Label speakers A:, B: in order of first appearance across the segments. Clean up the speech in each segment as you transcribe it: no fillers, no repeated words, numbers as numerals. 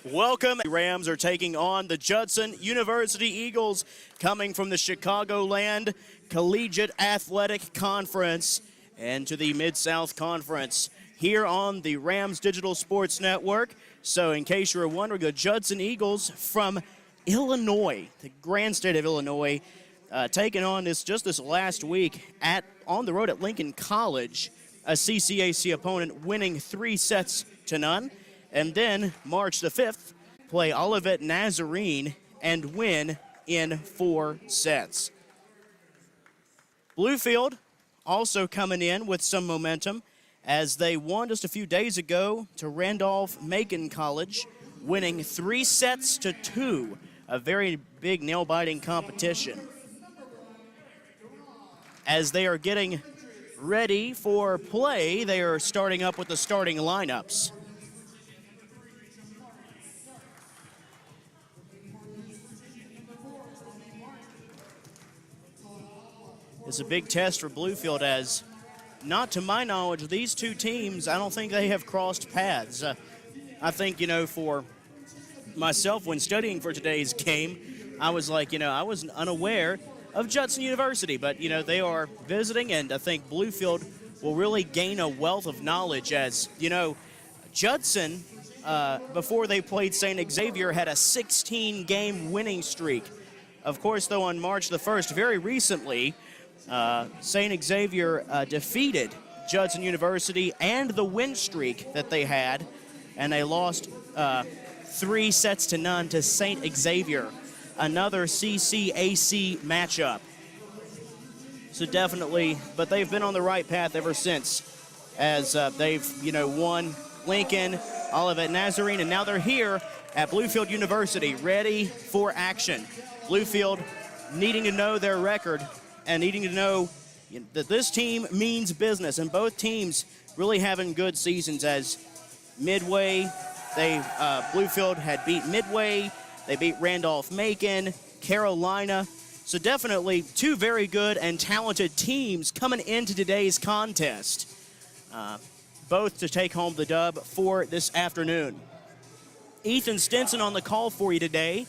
A: Welcome. The Rams are taking on the Judson University Eagles, coming from the Chicagoland Collegiate Athletic Conference and to the Mid-South Conference here on the Rams Digital Sports Network. So in case you were wondering, the Judson Eagles from Illinois, the grand state of Illinois, taking on this last week on the road at Lincoln College, a CCAC opponent, winning 3-0. And then March the 5th, play Olivet Nazarene and win in 4 sets. Bluefield also coming in with some momentum as they won just a few days ago to Randolph-Macon College, winning 3-2, a very big nail-biting competition. As they are getting ready for play, they are starting up with the starting lineups. It's a big test for Bluefield as, not to my knowledge, these two teams, I don't think they have crossed paths. I think, for myself, when studying for today's game, I was like, I was unaware of Judson University, but, they are visiting, and I think Bluefield will really gain a wealth of knowledge as, Judson, before they played St. Xavier, had a 16-game winning streak. Of course, though, on March the 1st, very recently, St. Xavier defeated Judson University and the win streak that they had, and they lost 3-0 to St. Xavier, another CCAC matchup. So definitely, but they've been on the right path ever since, as they've, won Lincoln, Olivet Nazarene, and now they're here at Bluefield University, ready for action. Bluefield needing to know their record and needing to know that this team means business, and both teams really having good seasons. As Midway, Bluefield had beat Midway, they beat Randolph-Macon, Carolina. So definitely two very good and talented teams coming into today's contest, both to take home the dub for this afternoon. Ethan Stinson on the call for you today.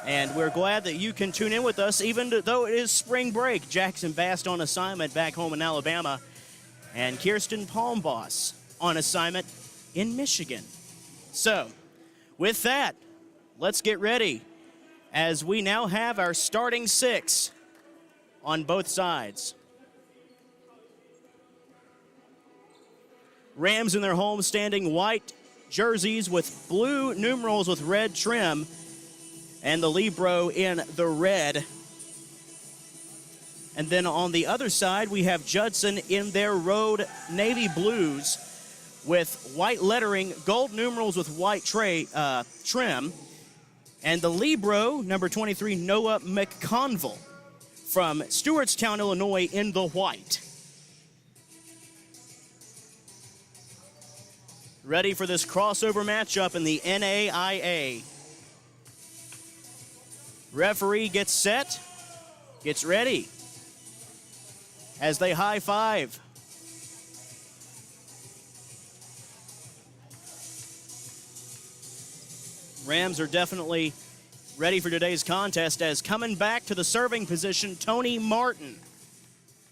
A: And we're glad that you can tune in with us, even though it is spring break. Jackson Bast on assignment back home in Alabama, and Kirsten Palmboss on assignment in Michigan. So, with that, let's get ready, as we now have our starting 6 on both sides. Rams in their home-standing white jerseys with blue numerals with red trim, and the Libro in the red. And then on the other side, we have Judson in their road navy blues with white lettering, gold numerals with white trim. And the Libro, number 23, Noah McConville from Stewartstown, Illinois, in the white. Ready for this crossover matchup in the NAIA. Referee gets set, gets ready as they high five. Rams are definitely ready for today's contest, as coming back to the serving position, Tony Martin,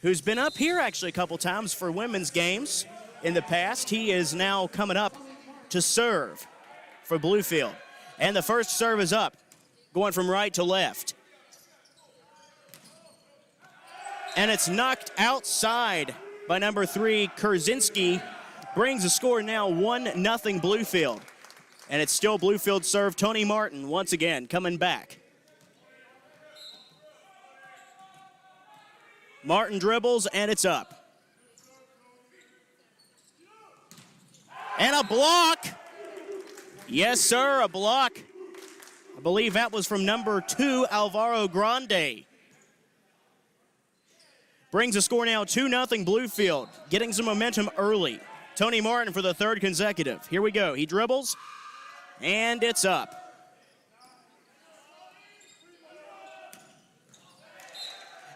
A: who's been up here actually a couple times for women's games in the past. He is now coming up to serve for Bluefield. And the first serve is up, going from right to left. And it's knocked outside by number 3, Kurzinski. Brings the score now 1-0 Bluefield. And it's still Bluefield serve. Tony Martin once again coming back. Martin dribbles, and it's up. And a block. Yes, sir, a block. I believe that was from number 2, Alvaro Grande. Brings the score now 2-0 Bluefield, getting some momentum early. Tony Martin for the 3rd consecutive. Here we go. He dribbles, and it's up.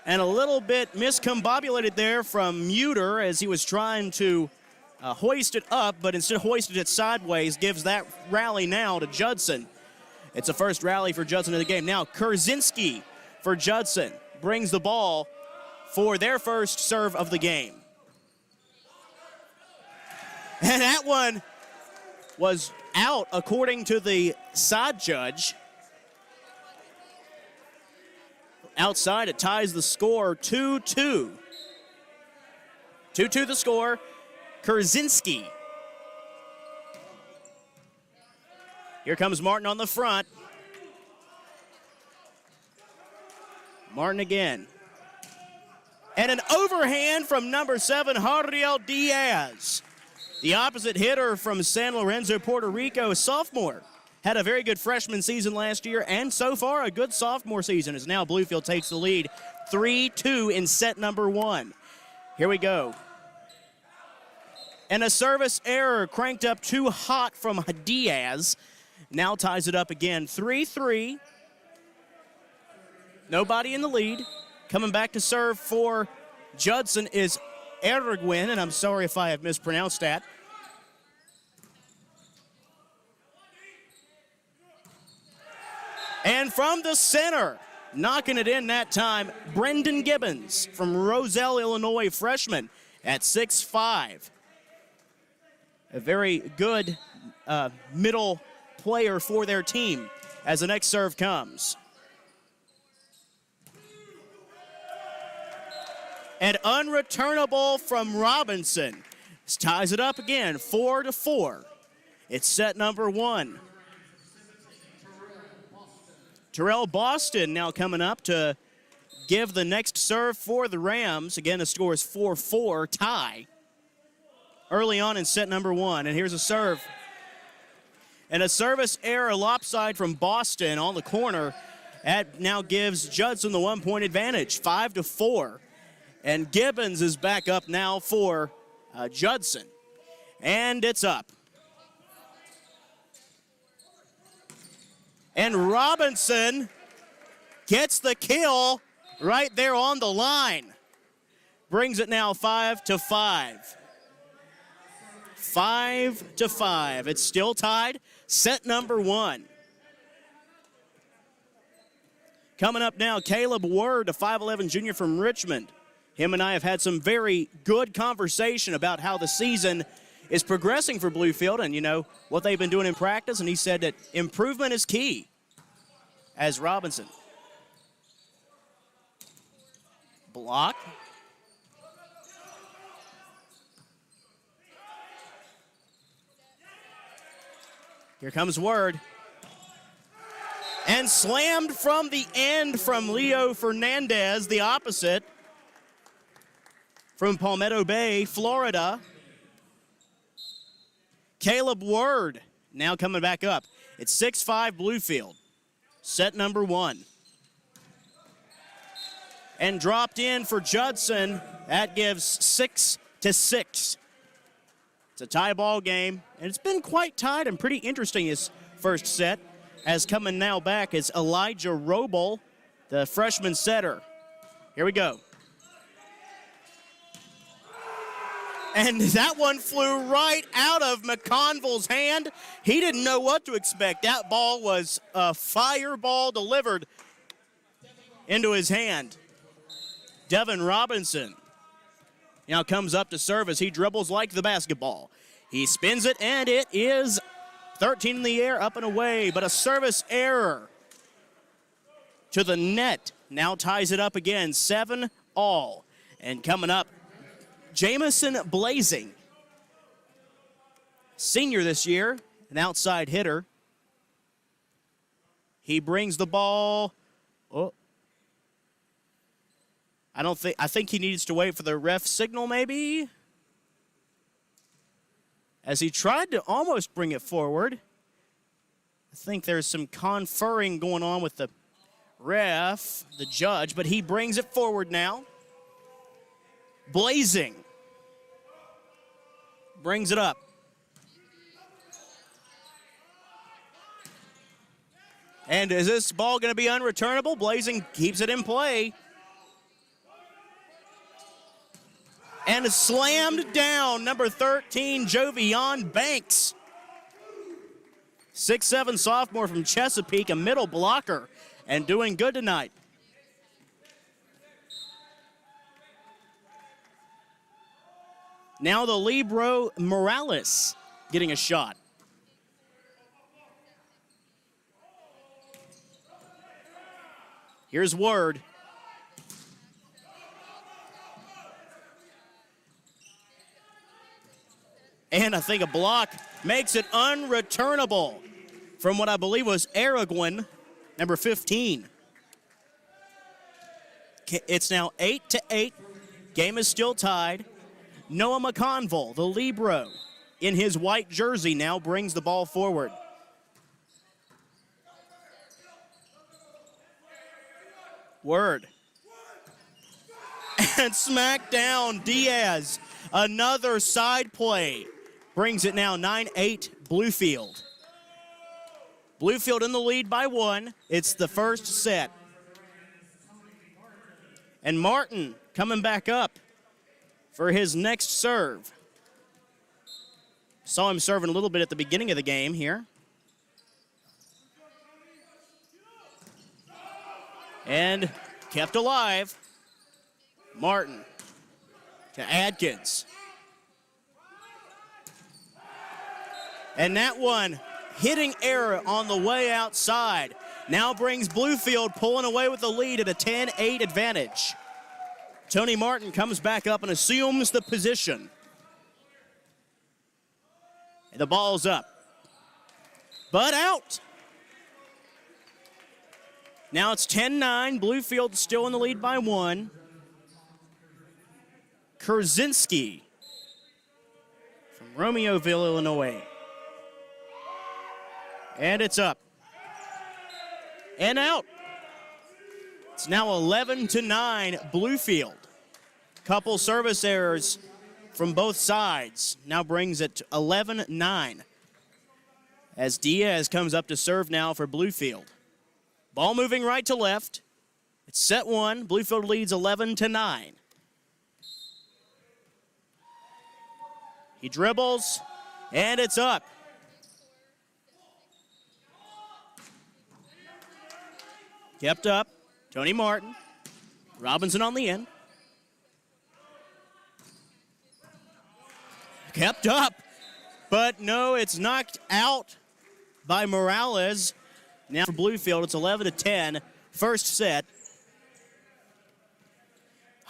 A: And a little bit miscombobulated there from Muter as he was trying to hoisted up, but instead of hoisted it sideways, gives that rally now to Judson. It's a first rally for Judson in the game. Now Kurzinski for Judson brings the ball for their first serve of the game. And that one was out according to the side judge. Outside, it ties the score 2-2. 2-2 the score. Kurzinski. Here comes Martin on the front. Martin again. And an overhand from number 7, Jariel Diaz. The opposite hitter from San Lorenzo, Puerto Rico, sophomore. Had a very good freshman season last year, and so far a good sophomore season, as now Bluefield takes the lead 3-2 in set number 1. Here we go. And a service error cranked up too hot from Diaz. Now ties it up again, 3-3. Nobody in the lead. Coming back to serve for Judson is Erwin, and I'm sorry if I have mispronounced that. And from the center, knocking it in that time, Brendan Gibbons from Roselle, Illinois, freshman at 6'5". A very good middle player for their team as the next serve comes. And unreturnable from Robinson. This ties it up again, 4-4. It's set number 1. Terrell Boston now coming up to give the next serve for the Rams. Again, the score is 4-4, tie. Early on in set number 1, and here's a serve. And a service error lopside from Boston on the corner. That now gives Judson the 1-point advantage, 5-4. And Gibbons is back up now for Judson. And it's up. And Robinson gets the kill right there on the line. Brings it now 5-5. 5-5. It's still tied. Set number 1. Coming up now, Caleb Word, a 5'11 junior from Richmond. Him and I have had some very good conversation about how the season is progressing for Bluefield and, you know, what they've been doing in practice. And he said that improvement is key. As Robinson. Block. Here comes Word. And slammed from the end from Leo Fernandez, the opposite. From Palmetto Bay, Florida. Caleb Word now coming back up. It's 6-5 Bluefield. Set number 1. And dropped in for Judson. That gives 6-6. It's a tie ball game, and it's been quite tight and pretty interesting his first set. As coming now back is Elijah Roble, the freshman setter. Here we go. And that one flew right out of McConville's hand. He didn't know what to expect. That ball was a fireball delivered into his hand. Devin Robinson now comes up to serve as he dribbles like the basketball. He spins it, and it is 13 in the air, up and away, but a service error to the net. Now ties it up again, 7-all. And coming up, Jamison Blazing, senior this year, an outside hitter. He brings the ball. Oh. I think he needs to wait for the ref signal maybe. As he tried to almost bring it forward. I think there's some conferring going on with the ref, the judge, but he brings it forward now. Blazing brings it up. And is this ball going to be unreturnable? Blazing keeps it in play. And slammed down, number 13, Jovian Banks. 6'7" sophomore from Chesapeake, a middle blocker, and doing good tonight. Now the libero Morales getting a shot. Here's Word. And I think a block makes it unreturnable from what I believe was Araguin, number 15. It's now 8-8. Game is still tied. Noah McConville, the libero, in his white jersey, now brings the ball forward. Word. And smack down Diaz. Another side play. Brings it now 9-8 Bluefield. Bluefield in the lead by 1. It's the first set. And Martin coming back up for his next serve. Saw him serving a little bit at the beginning of the game here. And kept alive. Martin to Adkins. And that one, hitting error on the way outside. Now brings Bluefield pulling away with the lead at a 10-8 advantage. Tony Martin comes back up and assumes the position. And the ball's up. But out. Now it's 10-9. Bluefield still in the lead by 1. Kurzinski from Romeoville, Illinois. And it's up. And out. It's now 11-9 Bluefield. Couple service errors from both sides. Now brings it to 11-9. As Diaz comes up to serve now for Bluefield. Ball moving right to left. It's set 1. Bluefield leads 11-9. He dribbles, and it's up. Kept up. Tony Martin. Robinson on the end. Kept up. But no, it's knocked out by Morales. Now for Bluefield, it's 11-10. First set.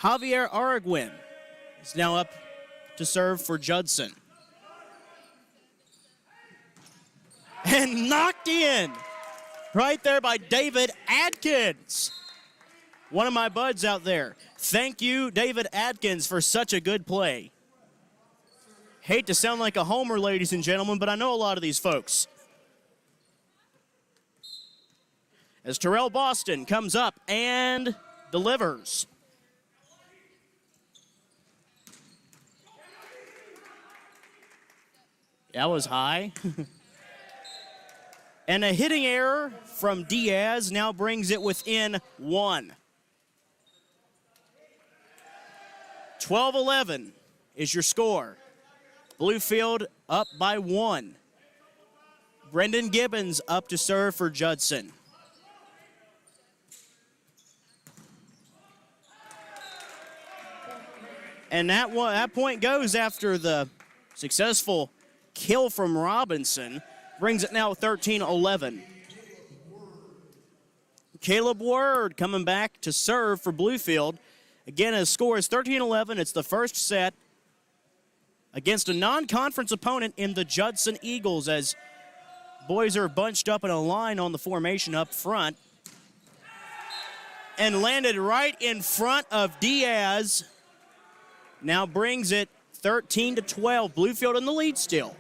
A: Javier Araguin is now up to serve for Judson. And knocked in. Right there by David Adkins. One of my buds out there. Thank you, David Adkins, for such a good play. Hate to sound like a homer, ladies and gentlemen, but I know a lot of these folks. As Terrell Boston comes up and delivers. That was high. And a hitting error from Diaz now brings it within 1. 12-11 is your score. Bluefield up by 1. Brendan Gibbons up to serve for Judson. And that point goes after the successful kill from Robinson. Brings it now 13-11. Caleb Word coming back to serve for Bluefield. Again, his score is 13-11. It's the first set against a non-conference opponent in the Judson Eagles as boys are bunched up in a line on the formation up front. And landed right in front of Diaz. Now brings it 13-12. Bluefield in the lead still.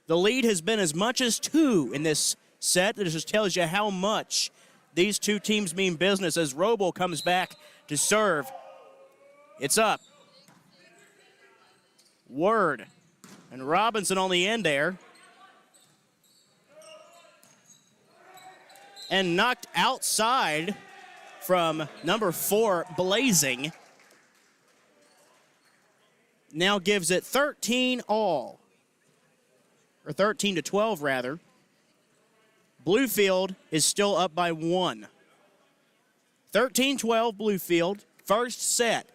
A: The lead has been as much as 2 in this set. That just tells you how much these two teams mean business as Robo comes back to serve. It's up. Word. And Robinson on the end there. And knocked outside from number 4, Blazing. Now gives it 13 all, or 13 to 12 rather. Bluefield is still up by 1. 13-12 Bluefield, first set.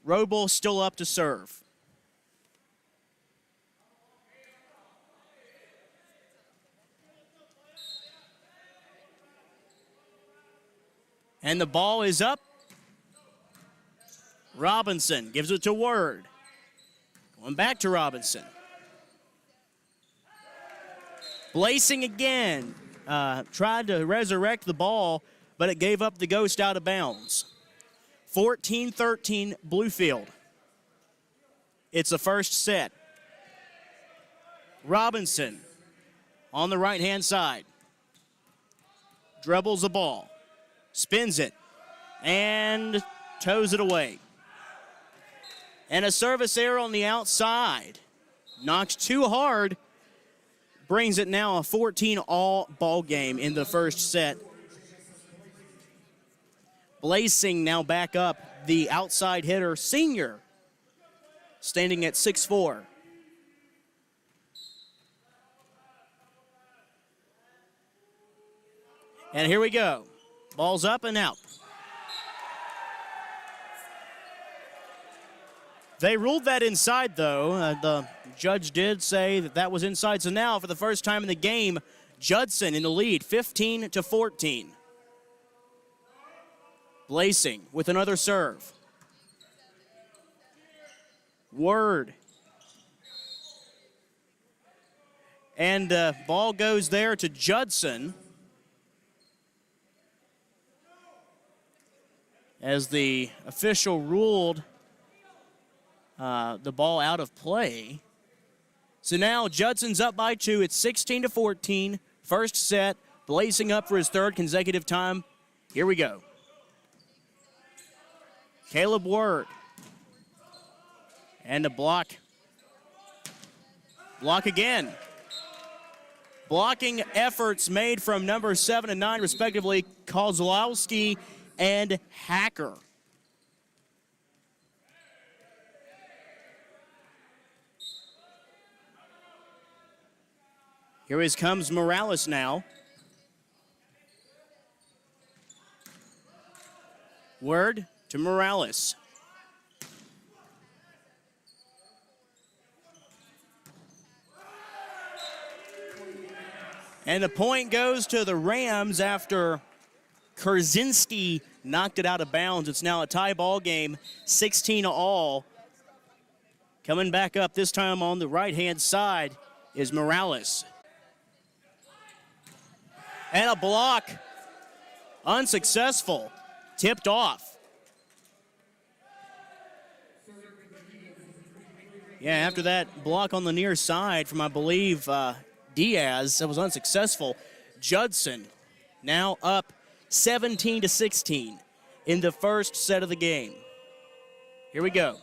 A: Roble still up to serve. And the ball is up. Robinson gives it to Word. Going back to Robinson. Blazing again. Tried to resurrect the ball, but it gave up the ghost out of bounds. 14-13 Bluefield. It's the first set. Robinson on the right-hand side. Dribbles the ball. Spins it. And toes it away. And a service error on the outside. Knocked too hard. Brings it now a 14-all ball game in the first set. Blazing now back up the outside hitter, Senior, standing at 6'4". And here we go. Ball's up and out. They ruled that inside, though. The judge did say that that was inside. So now, for the first time in the game, Judson in the lead, 15-14. Blazing with another serve. Word. And ball goes there to Judson. As the official ruled the ball out of play. So now Judson's up by 2. It's 16-14. First set. Blazing up for his third consecutive time. Here we go. Caleb Word. And a block. Block again. Blocking efforts made from number 7 and 9, respectively, Kozlowski and Hacker. Here comes Morales now. Word to Morales. And the point goes to the Rams after Kurzinski knocked it out of bounds. It's now a tie ball game, 16-all. Coming back up this time on the right-hand side is Morales. And a block. Unsuccessful. Tipped off. Yeah, after that block on the near side from, I believe, Diaz, that was unsuccessful. Judson now up 17-16 in the first set of the game. Here we go.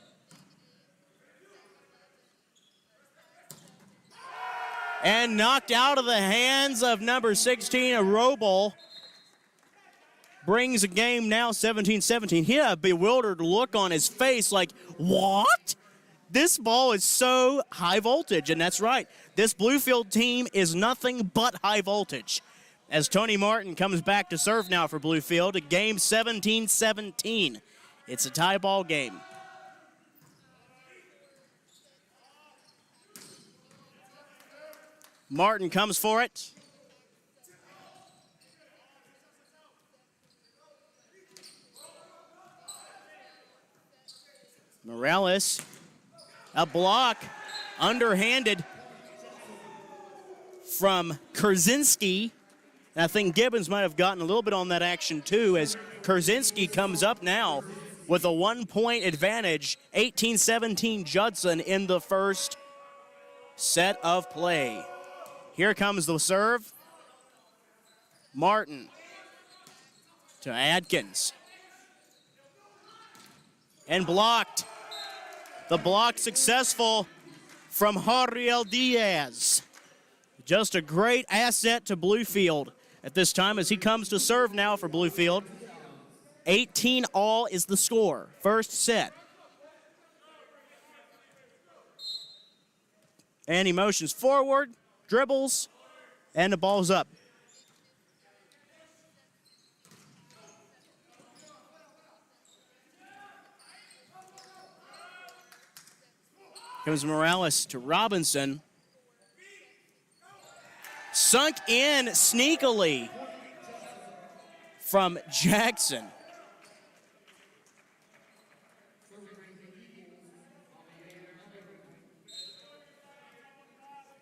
A: And knocked out of the hands of number 16, Roble. Brings the game now 17-17. He had a bewildered look on his face like, what? This ball is so high voltage, and that's right. This Bluefield team is nothing but high voltage. As Tony Martin comes back to serve now for Bluefield, a game 17-17. It's a tie ball game. Martin comes for it. Morales, a block, underhanded from Kurzinski. And I think Gibbons might have gotten a little bit on that action too, as Kurzinski comes up now with a 1-point advantage, 18-17 Judson in the first set of play. Here comes the serve. Martin to Adkins. And blocked. The block successful from Jariel Diaz. Just a great asset to Bluefield at this time as he comes to serve now for Bluefield. 18 all is the score. First set. And he motions forward, dribbles, and the ball's up. Comes Morales to Robinson. Sunk in sneakily from Jackson.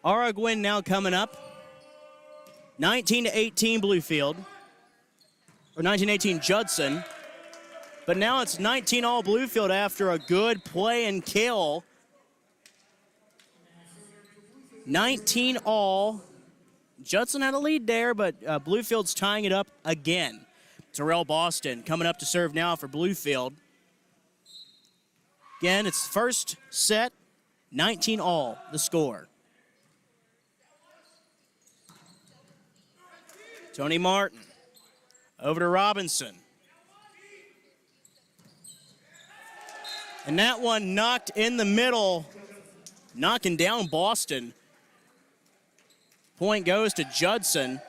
A: Araguin now coming up. 19-18 Bluefield. Or 19-18 Judson. But now it's 19 all Bluefield after a good play and kill. 19 all. Judson had a lead there, but Bluefield's tying it up again. Terrell Boston coming up to serve now for Bluefield. Again, it's first set, 19 all, the score. Tony Martin over to Robinson. And that one knocked in the middle, knocking down Boston. Point goes to Judson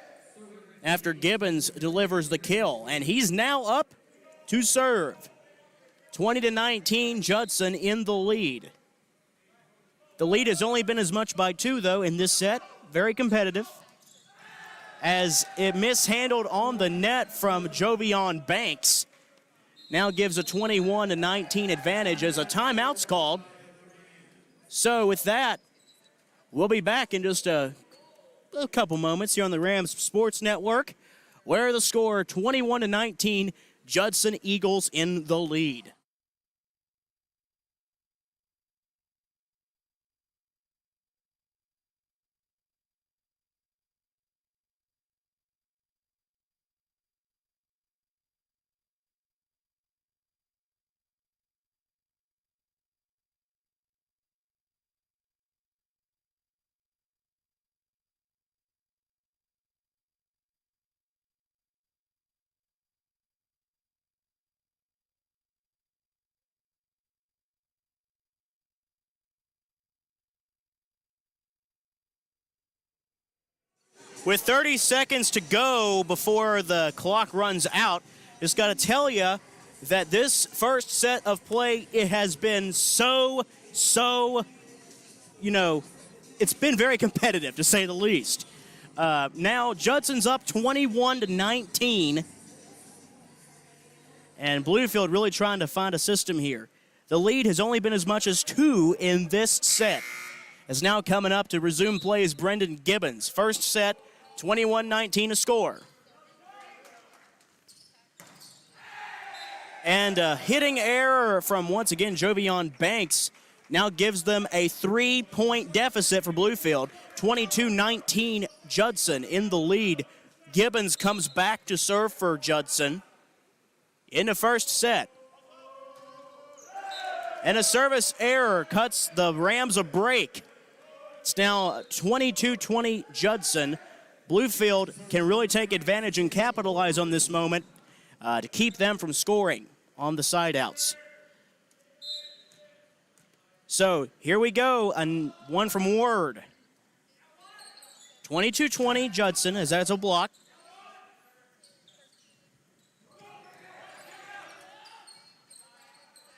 A: after Gibbons delivers the kill. And he's now up to serve. 20-19, Judson in the lead. The lead has only been as much by 2, though, in this set. Very competitive. As it mishandled on the net from Jovion Banks. Now gives a 21-19 advantage as a timeout's called. So with that, we'll be back in just a couple moments here on the Rams Sports Network, where the score 21-19, Judson Eagles in the lead. With 30 seconds to go before the clock runs out, just got to tell you that this first set of play, it has been so, it's been very competitive, to say the least. Now, Judson's up 21-19, and Bluefield really trying to find a system here. The lead has only been as much as 2 in this set. Is now coming up to resume play is Brendan Gibbons. First set, 21-19 to score. And a hitting error from, once again, Jovion Banks now gives them a 3-point deficit for Bluefield. 22-19, Judson in the lead. Gibbons comes back to serve for Judson in the first set. And a service error cuts the Rams a break. It's now 22-20 Judson. Bluefield can really take advantage and capitalize on this moment to keep them from scoring on the side outs. So here we go, and one from Ward. 22-20 Judson, as that's a block.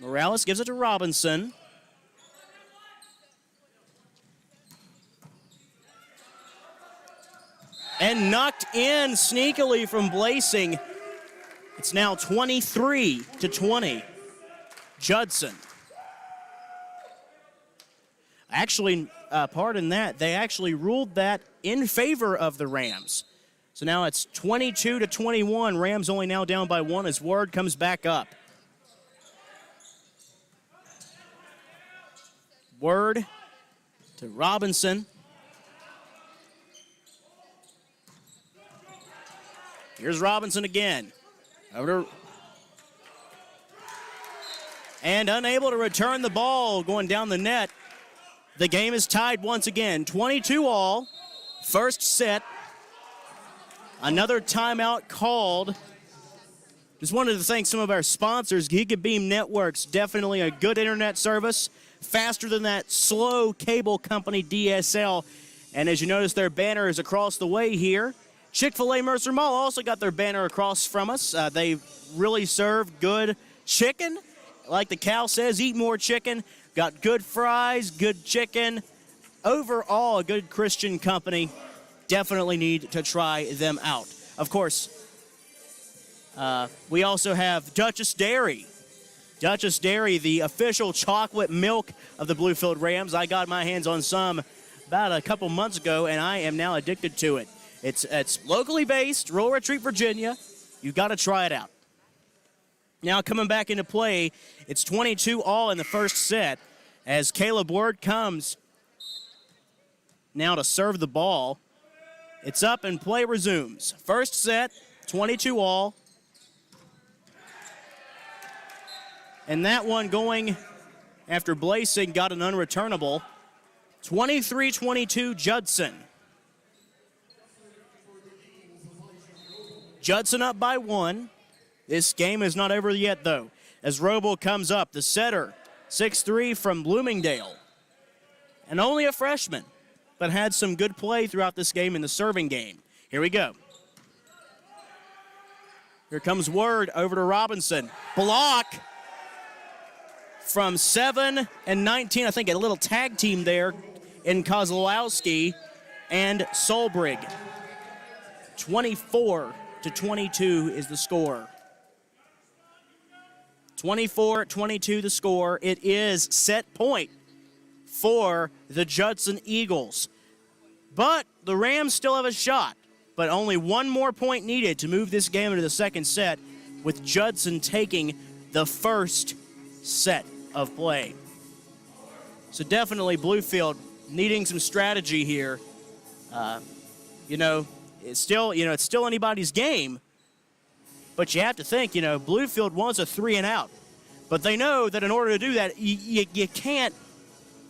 A: Morales gives it to Robinson. And knocked in sneakily from Blasing. It's now 23-20. Judson. Actually, pardon that, they actually ruled that in favor of the Rams. So now it's 22-21. Rams only now down by 1 as Ward comes back up. Word to Robinson. Here's Robinson again. Over to, and unable to return the ball going down the net. The game is tied once again, 22 all. First set. Another timeout called Just wanted to thank some of our sponsors. Gigabeam Networks, definitely a good internet service, faster than that slow cable company DSL. And as you notice, their banner is across the way here. Chick-fil-A Mercer Mall also got their banner across from us. They really serve good chicken. Like the cow says, eat more chicken. Got good fries, good chicken. Overall, a good Christian company. Definitely need to try them out. Of course, we also have Duchess Dairy. Duchess Dairy, the official chocolate milk of the Bluefield Rams. I got my hands on some about a couple months ago, and I am now addicted to it. It's locally based, Rural Retreat, Virginia. You got to try it out. Now coming back into play, it's 22-all in the first set as Caleb Ward comes now to serve the ball. It's up and play resumes. First set, 22-all. And that one going after Blasing got an unreturnable. 23-22 Judson. Judson up by 1. This game is not over yet, though, as Roble comes up, the setter, 6'3" from Bloomingdale. And only a freshman, but had some good play throughout this game in the serving game. Here we go. Here comes Word over to Robinson. Block from 7 and 19. I think a little tag team there in Kozlowski and Solbrig. 24-22 is the score. 24-22 the score. It is set point for the Judson Eagles. But the Rams still have a shot. But only one more point needed to move this game into the second set, with Judson taking the first set of play. So definitely Bluefield needing some strategy here. It's still anybody's game. But you have to think, Bluefield wants a 3 and out. But they know that in order to do that, you can't.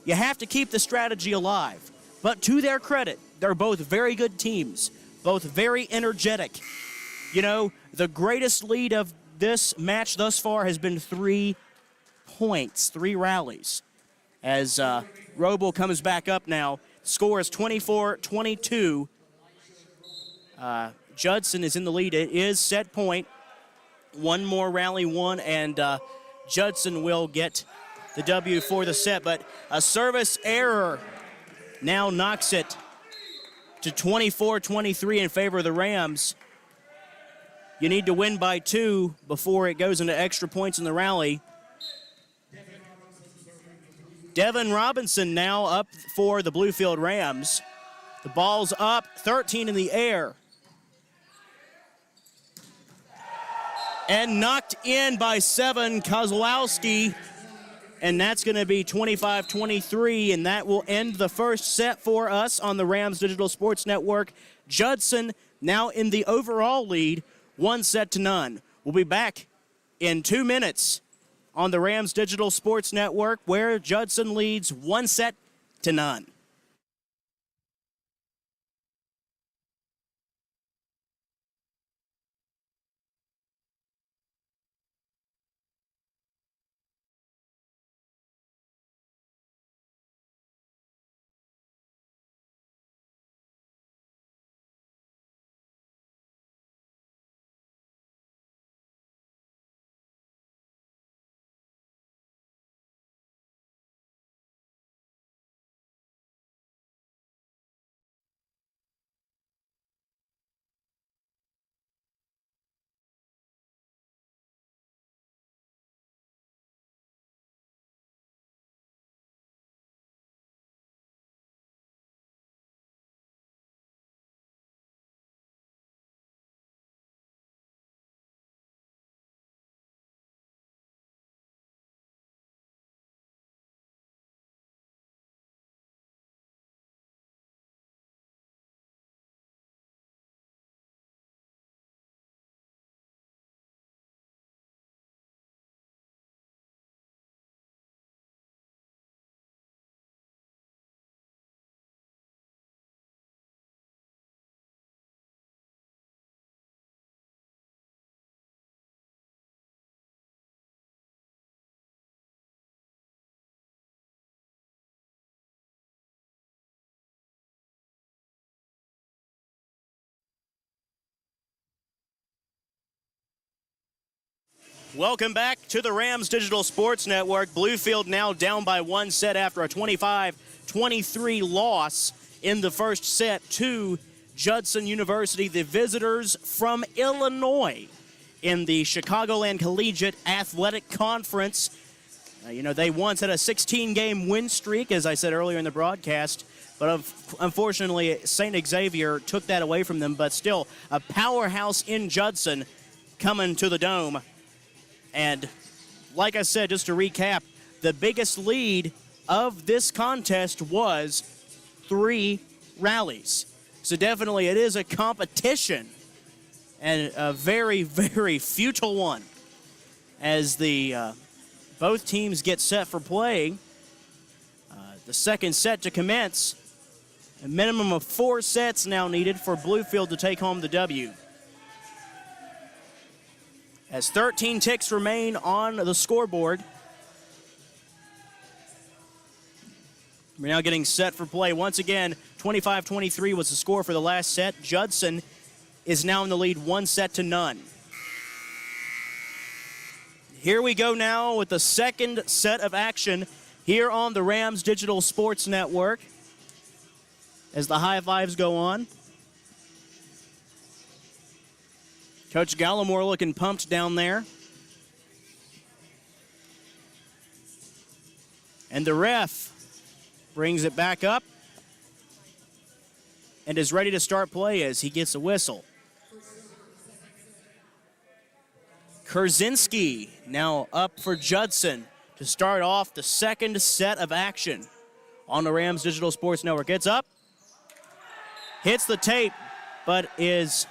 A: You have to keep the strategy alive. But to their credit, they're both very good teams, both very energetic. The greatest lead of this match thus far has been 3 points, 3 rallies. As Roble comes back up now, score is 24-22. Judson is in the lead. It is set point. One more rally won, and Judson will get the W for the set. But a service error now knocks it to 24-23 in favor of the Rams. You need to win by 2 before it goes into extra points in the rally. Devin Robinson now up for the Bluefield Rams. The ball's up, 13 in the air. And knocked in by 7, Kozlowski. And that's going to be 25-23, and that will end the first set for us on the Rams Digital Sports Network. Judson now in the overall lead, 1-0. We'll be back in 2 minutes on the Rams Digital Sports Network, where Judson leads 1-0. Welcome back to the Rams Digital Sports Network. Bluefield now down by 1 set after a 25-23 loss in the first set to Judson University, the visitors from Illinois in the Chicagoland Collegiate Athletic Conference. They once had a 16-game win streak, as I said earlier in the broadcast, but unfortunately, St. Xavier took that away from them, but still a powerhouse in Judson coming to the Dome. And like I said, just to recap, the biggest lead of this contest was 3 rallies. So definitely it is a competition, and a very, very futile one as both teams get set for play. The second set to commence. A minimum of 4 sets now needed for Bluefield to take home the W. As 13 ticks remain on the scoreboard. We're now getting set for play. Once again, 25-23 was the score for the last set. Judson is now in the lead 1-0. Here we go now with the second set of action here on the Rams Digital Sports Network as the high fives go on. Coach Gallimore looking pumped down there. And the ref brings it back up and is ready to start play as he gets a whistle. Kurzinski now up for Judson to start off the second set of action on the Rams Digital Sports Network. Gets up, hits the tape, but is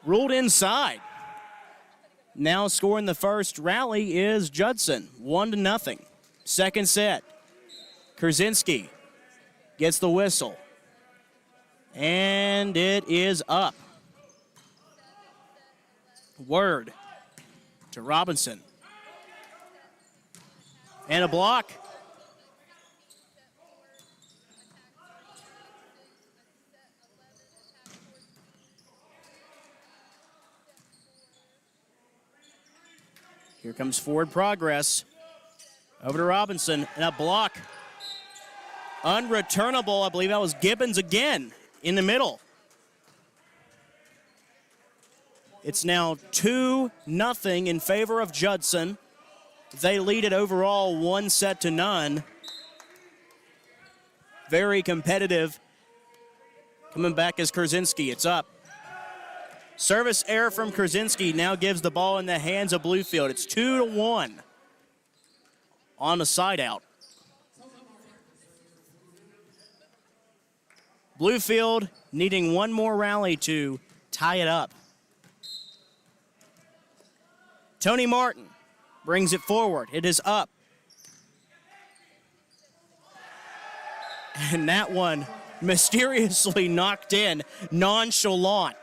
A: ruled inside. Now scoring the first rally is Judson, 1-0. Second set. Kurzinski gets the whistle. And it is up. Word to Robinson. And a block. Here comes forward progress. Over to Robinson, and a block. Unreturnable, I believe that was Gibbons again in the middle. It's now 2-0 in favor of Judson. They lead it overall 1-0. Very competitive. Coming back is Kurzinski, it's up. Service error from Kurzinski now gives the ball in the hands of Bluefield. It's 2-1 on the side out. Bluefield needing one more rally to tie it up. Tony Martin brings it forward. It is up. And that one mysteriously knocked in, nonchalant.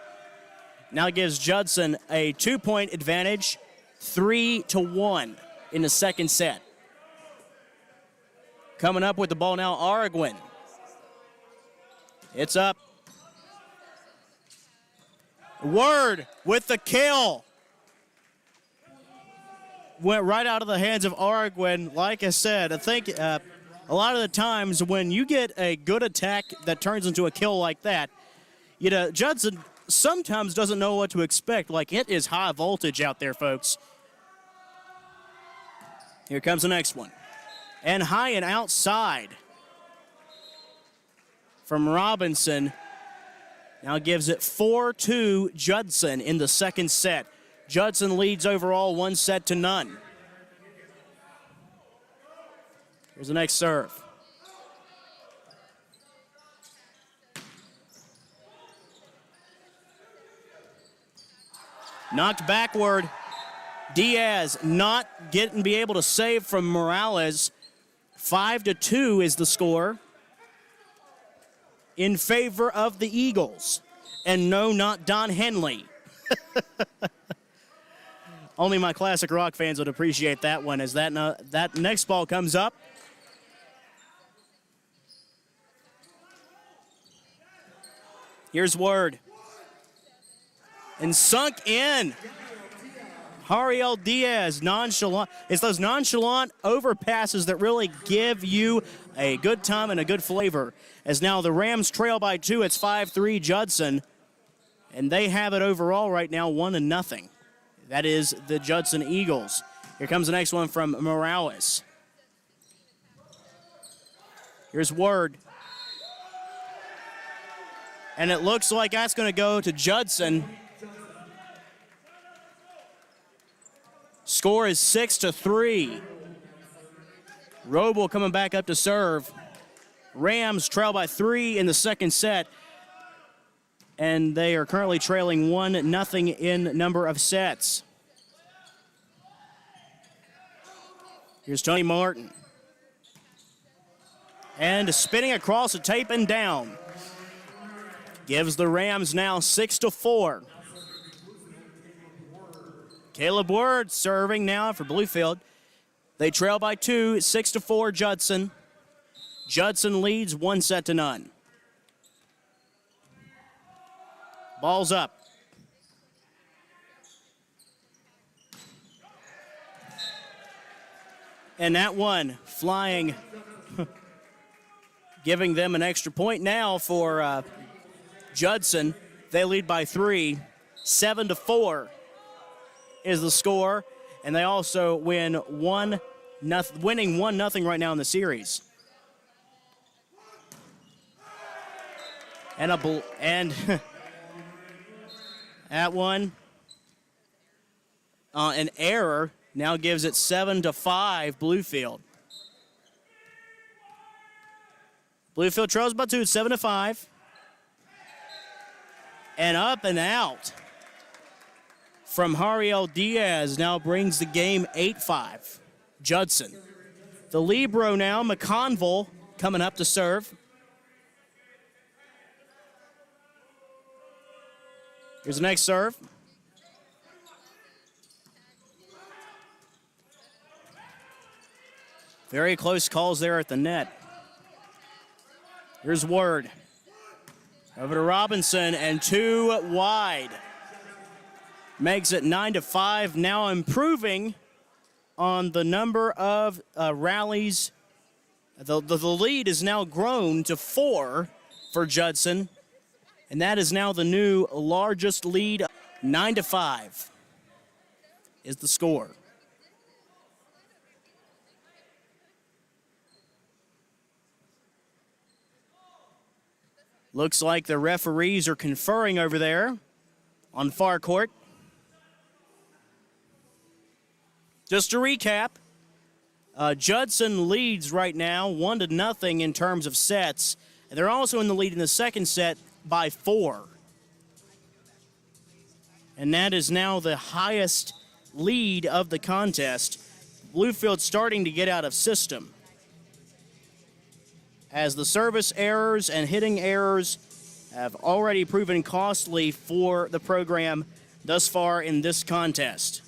A: Now gives Judson a 2-point advantage, 3-1 in the second set. Coming up with the ball now, Oregon. It's up. Word with the kill. Went right out of the hands of Oregon. Like I said, I think a lot of the times when you get a good attack that turns into a kill like that, Judson sometimes doesn't know what to expect. Like, it is high voltage out there, folks. Here comes the next one. And high and outside from Robinson. Now gives it 4-2 Judson in the second set. Judson leads overall 1-0. Here's the next serve. Knocked backward. Diaz not be able to save from Morales. 5-2 is the score in favor of the Eagles. And no, not Don Henley. Only my classic rock fans would appreciate that one as that next ball comes up. Here's Word. And sunk in. Hariel Diaz, nonchalant. It's those nonchalant overpasses that really give you a good time and a good flavor. As now the Rams trail by 2. It's 5-3 Judson. And they have it overall right now 1-0. That is the Judson Eagles. Here comes the next one from Morales. Here's Word. And it looks like that's going to go to Judson. Score is 6-3. Roble coming back up to serve. Rams trail by 3 in the second set. And they are currently trailing 1-0 in number of sets. Here's Tony Martin. And spinning across the tape and down. Gives the Rams now 6-4. Caleb Ward serving now for Bluefield. They trail by 2, 6-4 Judson. Judson leads 1-0. Ball's up. And that one flying, giving them an extra point now for Judson. They lead by 3, 7-4 is the score, and they also win winning 1-0 right now in the series. And that one, an error now gives it 7-5 Bluefield. Bluefield trails by 2, 7-5. And up and out from Hariel Diaz now brings the game 8-5. Judson. The libero now, McConville, coming up to serve. Here's the next serve. Very close calls there at the net. Here's Word. Over to Robinson, and 2 wide. Makes it 9-5. Now improving on the number of rallies. The lead is now grown to 4 for Judson. And that is now the new largest lead. 9-5 is the score. Looks like the referees are conferring over there on far court. Just to recap, Judson leads right now 1-0 in terms of sets. And they're also in the lead in the second set by 4. And that is now the highest lead of the contest. Bluefield starting to get out of system, as the service errors and hitting errors have already proven costly for the program thus far in this contest.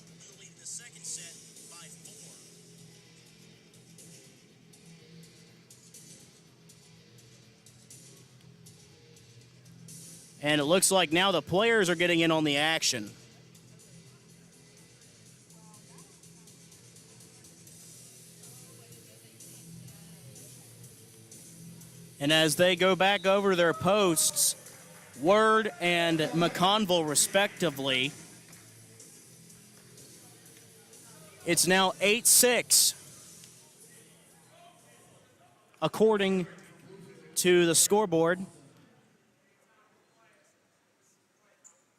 A: And it looks like now the players are getting in on the action. And as they go back over their posts, Word and McConville respectively, it's now 8-6 according to the scoreboard.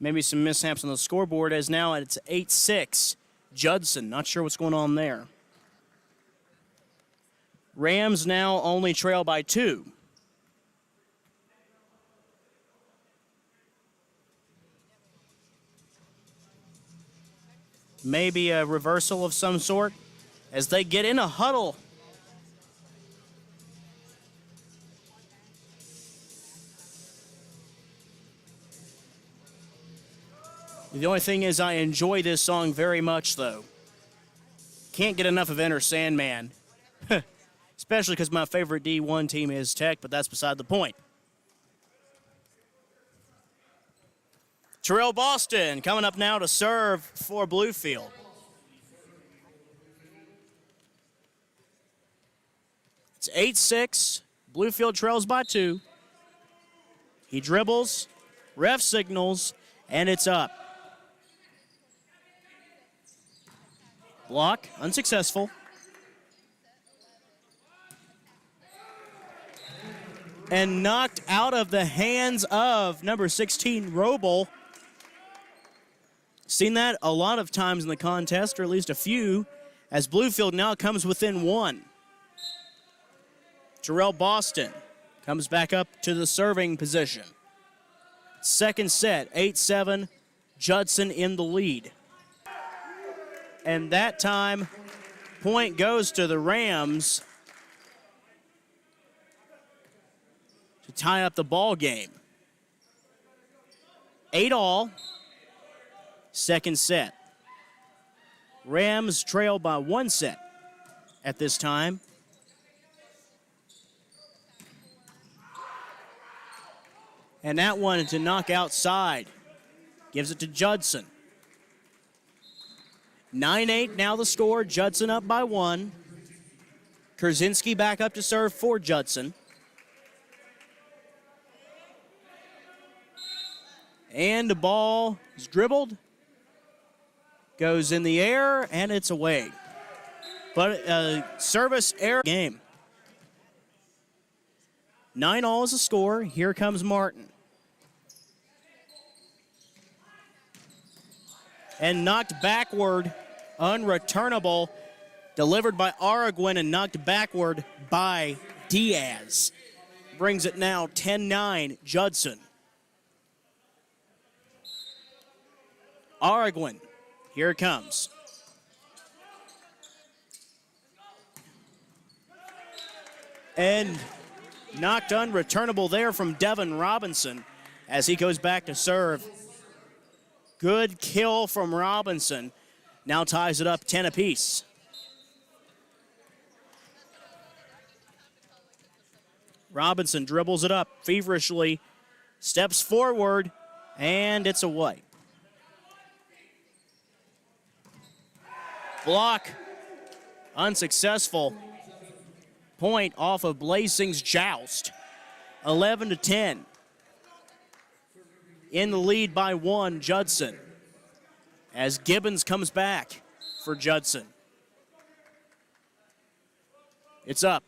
A: Maybe some mishaps on the scoreboard, as now it's 8-6 Judson. Not sure what's going on there. Rams now only trail by 2. Maybe a reversal of some sort as they get in a huddle. The only thing is I enjoy this song very much, though. Can't get enough of Enter Sandman. Especially because my favorite D1 team is Tech, but that's beside the point. Terrell Boston coming up now to serve for Bluefield. It's 8-6. Bluefield trails by 2. He dribbles, ref signals, and it's up. Block, unsuccessful. And knocked out of the hands of number 16, Roble. Seen that a lot of times in the contest, or at least a few, as Bluefield now comes within 1. Terrell Boston comes back up to the serving position. Second set, 8-7, Judson in the lead. And that time, point goes to the Rams to tie up the ball game. 8-all, second set. Rams trail by 1 set at this time. And that one to knock outside. Gives it to Judson. 9-8 now the score. Judson up by 1. Kurzinski back up to serve for Judson. And the ball is dribbled. Goes in the air, and it's away. But service error game. 9-all is the score. Here comes Martin. And knocked backward, unreturnable, delivered by Araguin and knocked backward by Diaz. Brings it now 10-9, Judson. Araguin, here it comes. And knocked unreturnable there from Devin Robinson as he goes back to serve. Good kill from Robinson. Now ties it up 10 apiece. Robinson dribbles it up feverishly, steps forward, and it's away. Block, unsuccessful. Point off of Blasing's joust. 11-10. In the lead by 1, Judson. As Gibbons comes back for Judson. It's up.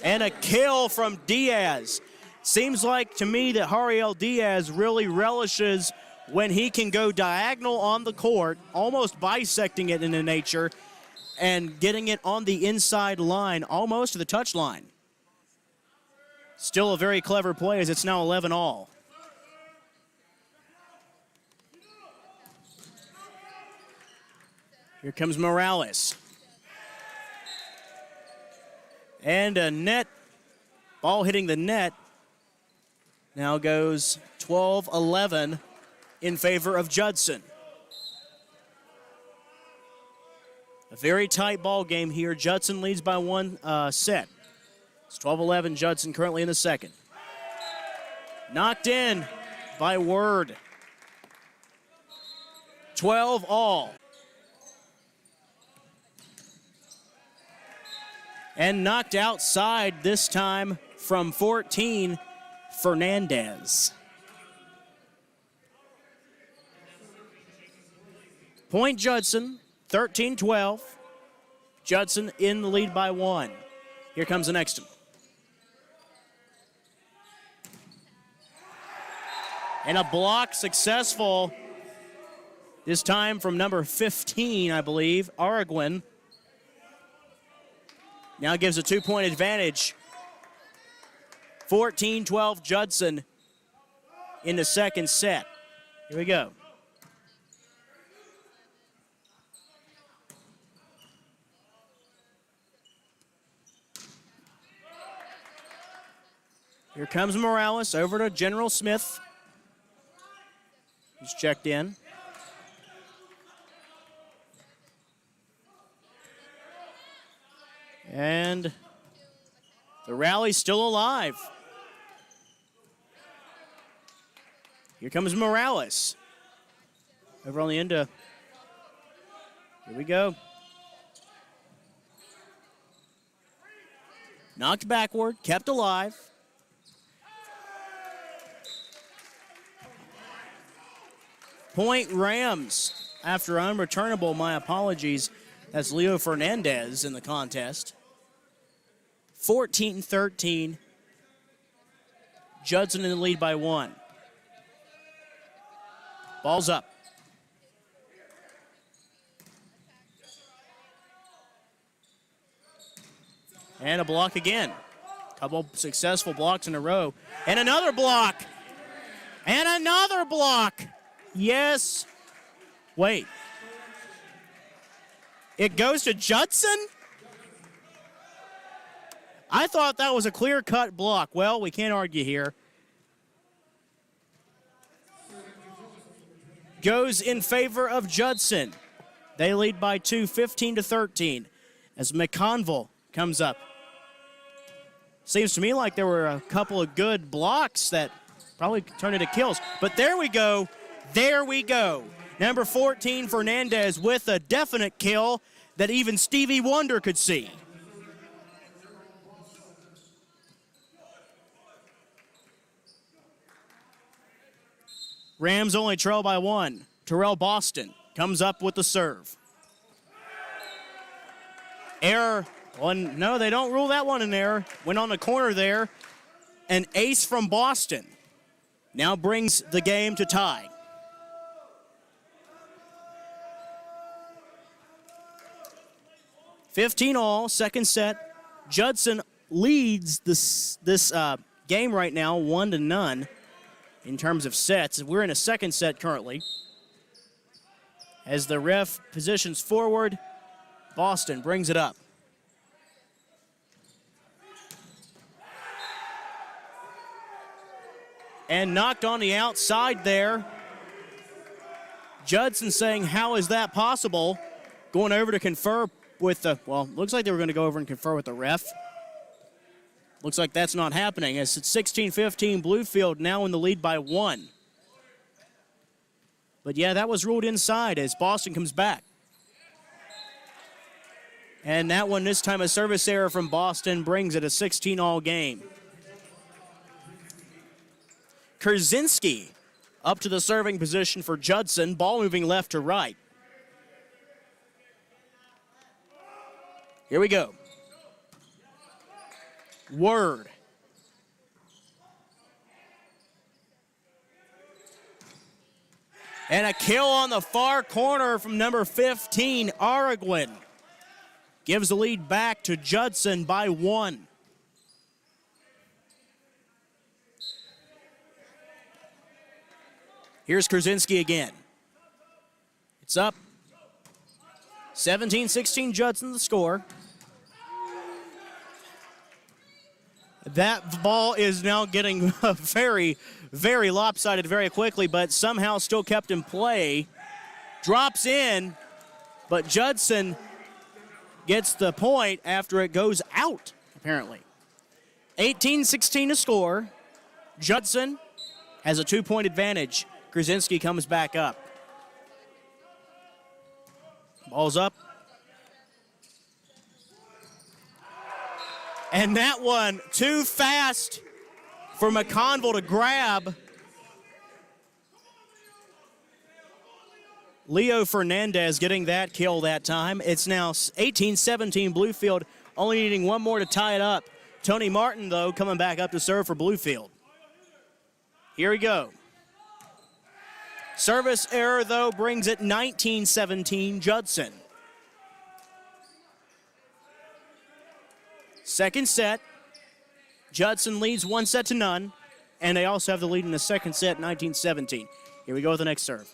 A: And a kill from Diaz. Seems like to me that Hariel Diaz really relishes when he can go diagonal on the court, almost bisecting it into nature, and getting it on the inside line, almost to the touch line. Still a very clever play as it's now 11-all. Here comes Morales. And a net, ball hitting the net, now goes 12-11 in favor of Judson. A very tight ball game here. Judson leads by 1 set. It's 12-11, Judson currently in the second. Knocked in by Word. 12-all. And knocked outside this time from 14, Fernandez. Point Judson, 13-12. Judson in the lead by 1. Here comes the next one. And a block successful, this time from number 15, I believe, Araguin. Now gives a 2-point advantage. 14-12 Judson in the second set. Here we go. Here comes Morales over to General Smith. He's checked in. And the rally's still alive. Here comes Morales. Over on the end of, here we go. Knocked backward, kept alive. Point Rams after unreturnable. My apologies. That's Leo Fernandez in the contest. 14-13. Judson in the lead by 1. Ball's up. And a block again. Couple successful blocks in a row. And another block. And another block. Yes. Wait. It goes to Judson? I thought that was a clear-cut block. Well, we can't argue here. Goes in favor of Judson. They lead by 2, 15-13, as McConville comes up. Seems to me like there were a couple of good blocks that probably turned into kills. But there we go. There we go. Number 14, Fernandez, with a definite kill that even Stevie Wonder could see. Rams only trail by 1. Terrell Boston comes up with the serve. Error. One, no, they don't rule that one an error. Went on the corner there. An ace from Boston now brings the game to tie. $15-all, second set. Judson leads this game right now 1-0 in terms of sets. We're in a second set currently. As the ref positions forward, Boston brings it up. And knocked on the outside there. Judson saying, how is that possible? Going over to confer with the, well, looks like they were going to go over and confer with the ref. Looks like that's not happening, as it's 16-15 Bluefield now in the lead by 1. But yeah, that was ruled inside as Boston comes back. And that one, this time a service error from Boston, brings it a 16-all game. Kurzinski up to the serving position for Judson. Ball moving left to right. Here we go. Word. And a kill on the far corner from number 15, Araguin. Gives the lead back to Judson by 1. Here's Kurzinski again. It's up. 17-16 Judson the score. That ball is now getting very, very lopsided very quickly, but somehow still kept in play. Drops in, but Judson gets the point after it goes out, apparently. 18-16 to score. Judson has a 2-point advantage. Kurzinski comes back up. Ball's up. And that one, too fast for McConville to grab. Leo Fernandez getting that kill that time. It's now 18-17 Bluefield, only needing one more to tie it up. Tony Martin, though, coming back up to serve for Bluefield. Here we go. Service error, though, brings it 19-17 Judson. Second set. Judson leads 1-0, and they also have the lead in the second set, 19-17. Here we go with the next serve.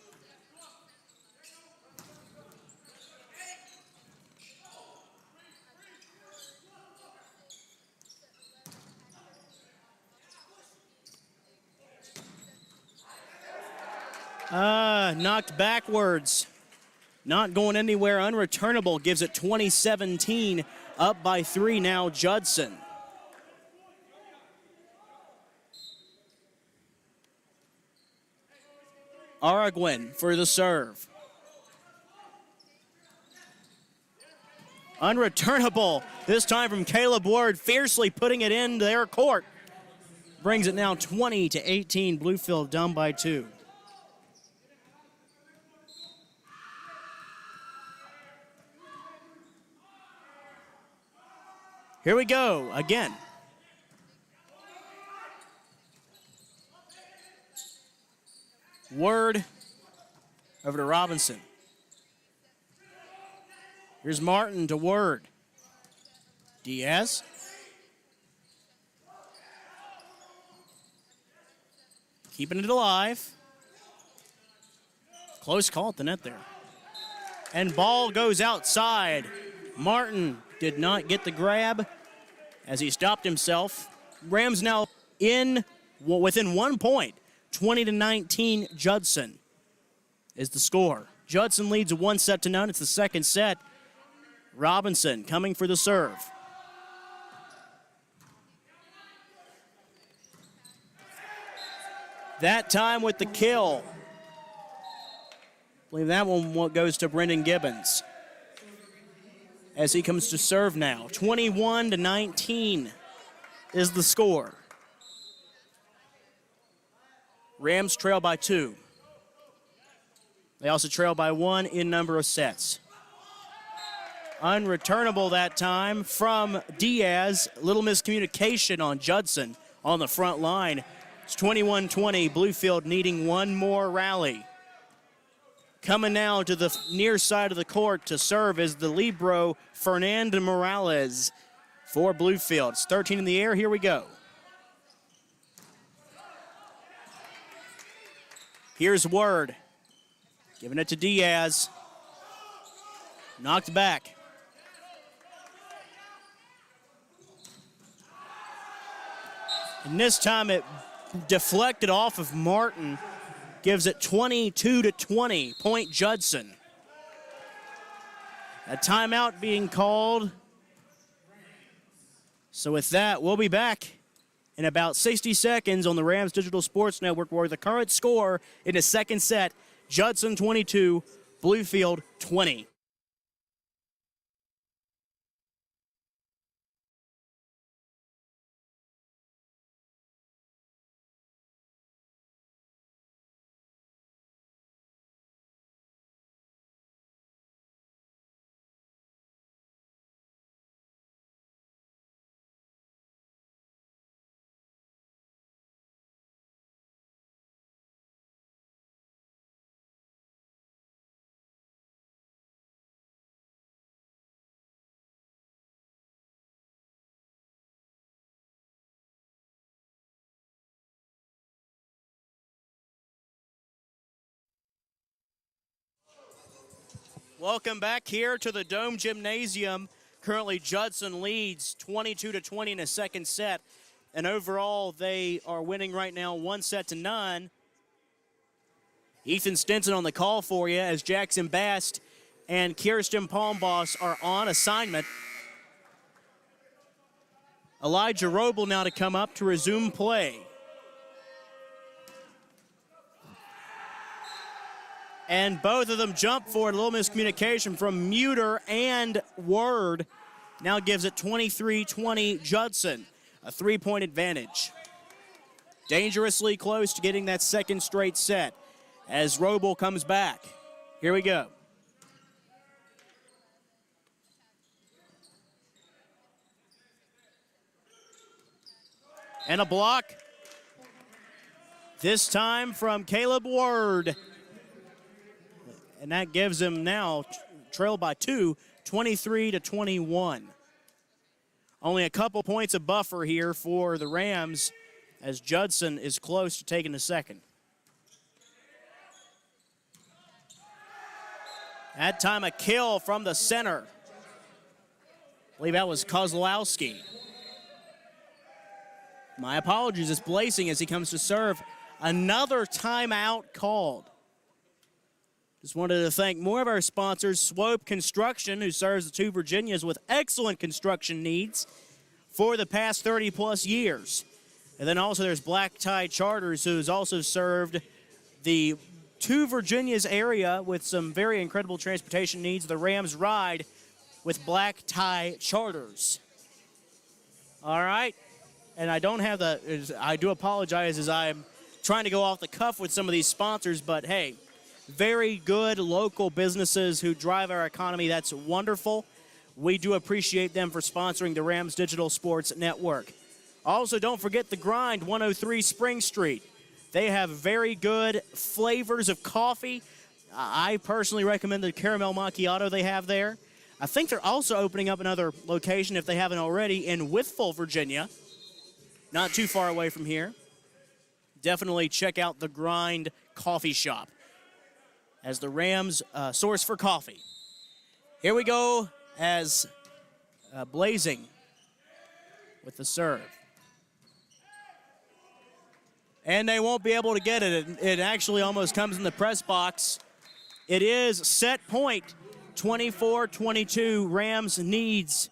A: Knocked backwards. Not going anywhere. Unreturnable gives it 20-17. Up by 3 now, Judson. Araguin for the serve. Unreturnable, this time from Caleb Ward, fiercely putting it in their court. Brings it now 20-18, Bluefield down by 2. Here we go again. Word over to Robinson. Here's Martin to Word. Diaz. Keeping it alive. Close call at the net there. And ball goes outside. Martin did not get the grab as he stopped himself. Rams now within 1 point. 20-19, Judson is the score. Judson leads 1-0. It's the second set. Robinson coming for the serve. That time with the kill. I believe that one goes to Brendan Gibbons as he comes to serve now. 21-19 is the score. Rams trail by 2. They also trail by 1 in number of sets. Unreturnable that time from Diaz. Little miscommunication on Judson on the front line. It's 21-20, Bluefield needing one more rally. Coming now to the near side of the court to serve is the libero, Fernando Morales for Bluefield. It's 13 in the air, here we go. Here's Word, giving it to Diaz. Knocked back. And this time it deflected off of Martin. Gives it 22-20, point Judson. A timeout being called. So with that, we'll be back in about 60 seconds on the Rams Digital Sports Network, where the current score in the second set, Judson 22, Bluefield 20. Welcome back here to the Dome Gymnasium. Currently, Judson leads 22-20 in a second set. And overall, they are winning right now 1-0. Ethan Stinson on the call for you as Jackson Bast and Kirsten Palmboss are on assignment. Elijah Roble now to come up to resume play. And both of them jump for it. A little miscommunication from Muter and Word. Now gives it 23-20 Judson. A 3-point advantage. Dangerously close to getting that second straight set as Roble comes back. Here we go. And a block. This time from Caleb Ward. And that gives him now trail by 2, 23-21. Only a couple points of buffer here for the Rams as Judson is close to taking the second. That time a kill from the center. I believe that was Kozlowski. My apologies, it's Blasing as he comes to serve. Another timeout called. Just wanted to thank more of our sponsors, Swope Construction, who serves the two Virginias with excellent construction needs for the past 30-plus years. And then also there's Black Tie Charters, who's also served the two Virginias area with some very incredible transportation needs. The Rams ride with black tie charters. All right. And I don't have I do apologize as I'm trying to go off the cuff with some of these sponsors, but hey, very good local businesses who drive our economy. That's wonderful. We do appreciate them for sponsoring the Rams Digital Sports Network. Also, don't forget The Grind, 103 Spring Street. They have very good flavors of coffee. I personally recommend the caramel macchiato they have there. I think they're also opening up another location, if they haven't already, in Wytheville, Virginia. Not too far away from here. Definitely check out The Grind Coffee Shop as the Rams' source for coffee. Here we go as Blazing with the serve. And they won't be able to get it. It actually almost comes in the press box. It is set point, 24-22. Rams needs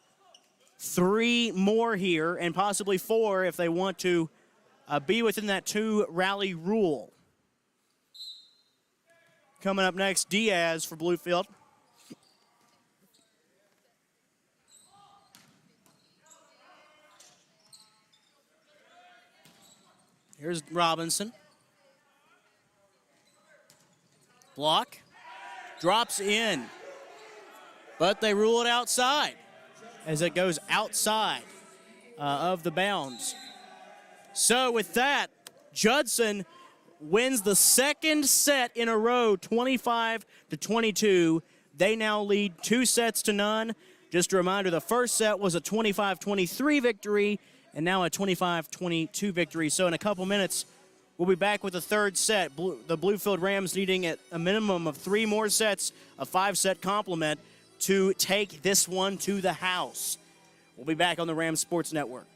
A: 3 more here, and possibly 4 if they want to be within that 2-rally rule. Coming up next, Diaz for Bluefield. Here's Robinson. Block. Drops in. But they rule it outside as it goes outside of the bounds. So with that, Judson wins the second set in a row, 25-22. They now lead 2-0. Just a reminder, the first set was a 25-23 victory, and now a 25-22 victory. So in a couple minutes, we'll be back with the third set. The Bluefield Rams needing at a minimum of 3 more sets, a 5-set complement, to take this one to the house. We'll be back on the Rams Sports Network.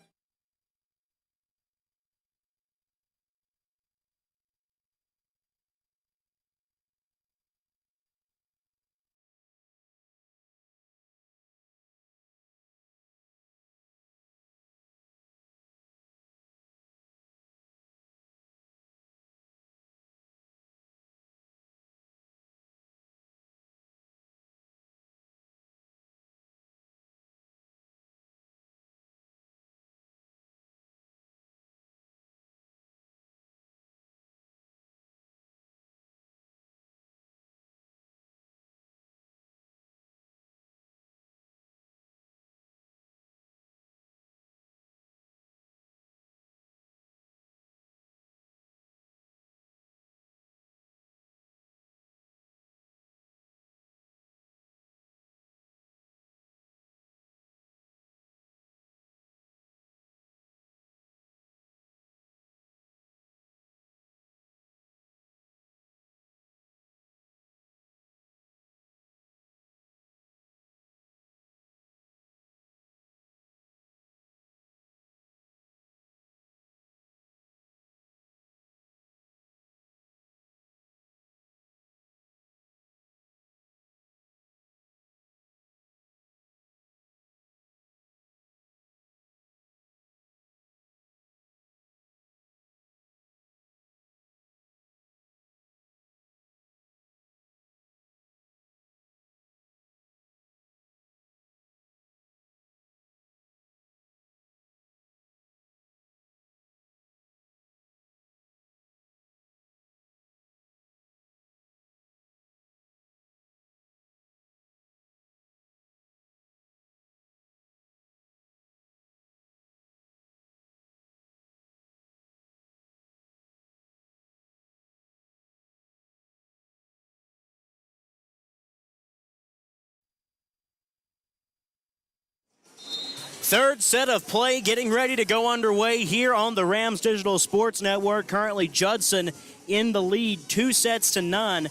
A: Third set of play getting ready to go underway here on the Rams Digital Sports Network. Currently Judson in the lead, 2-0.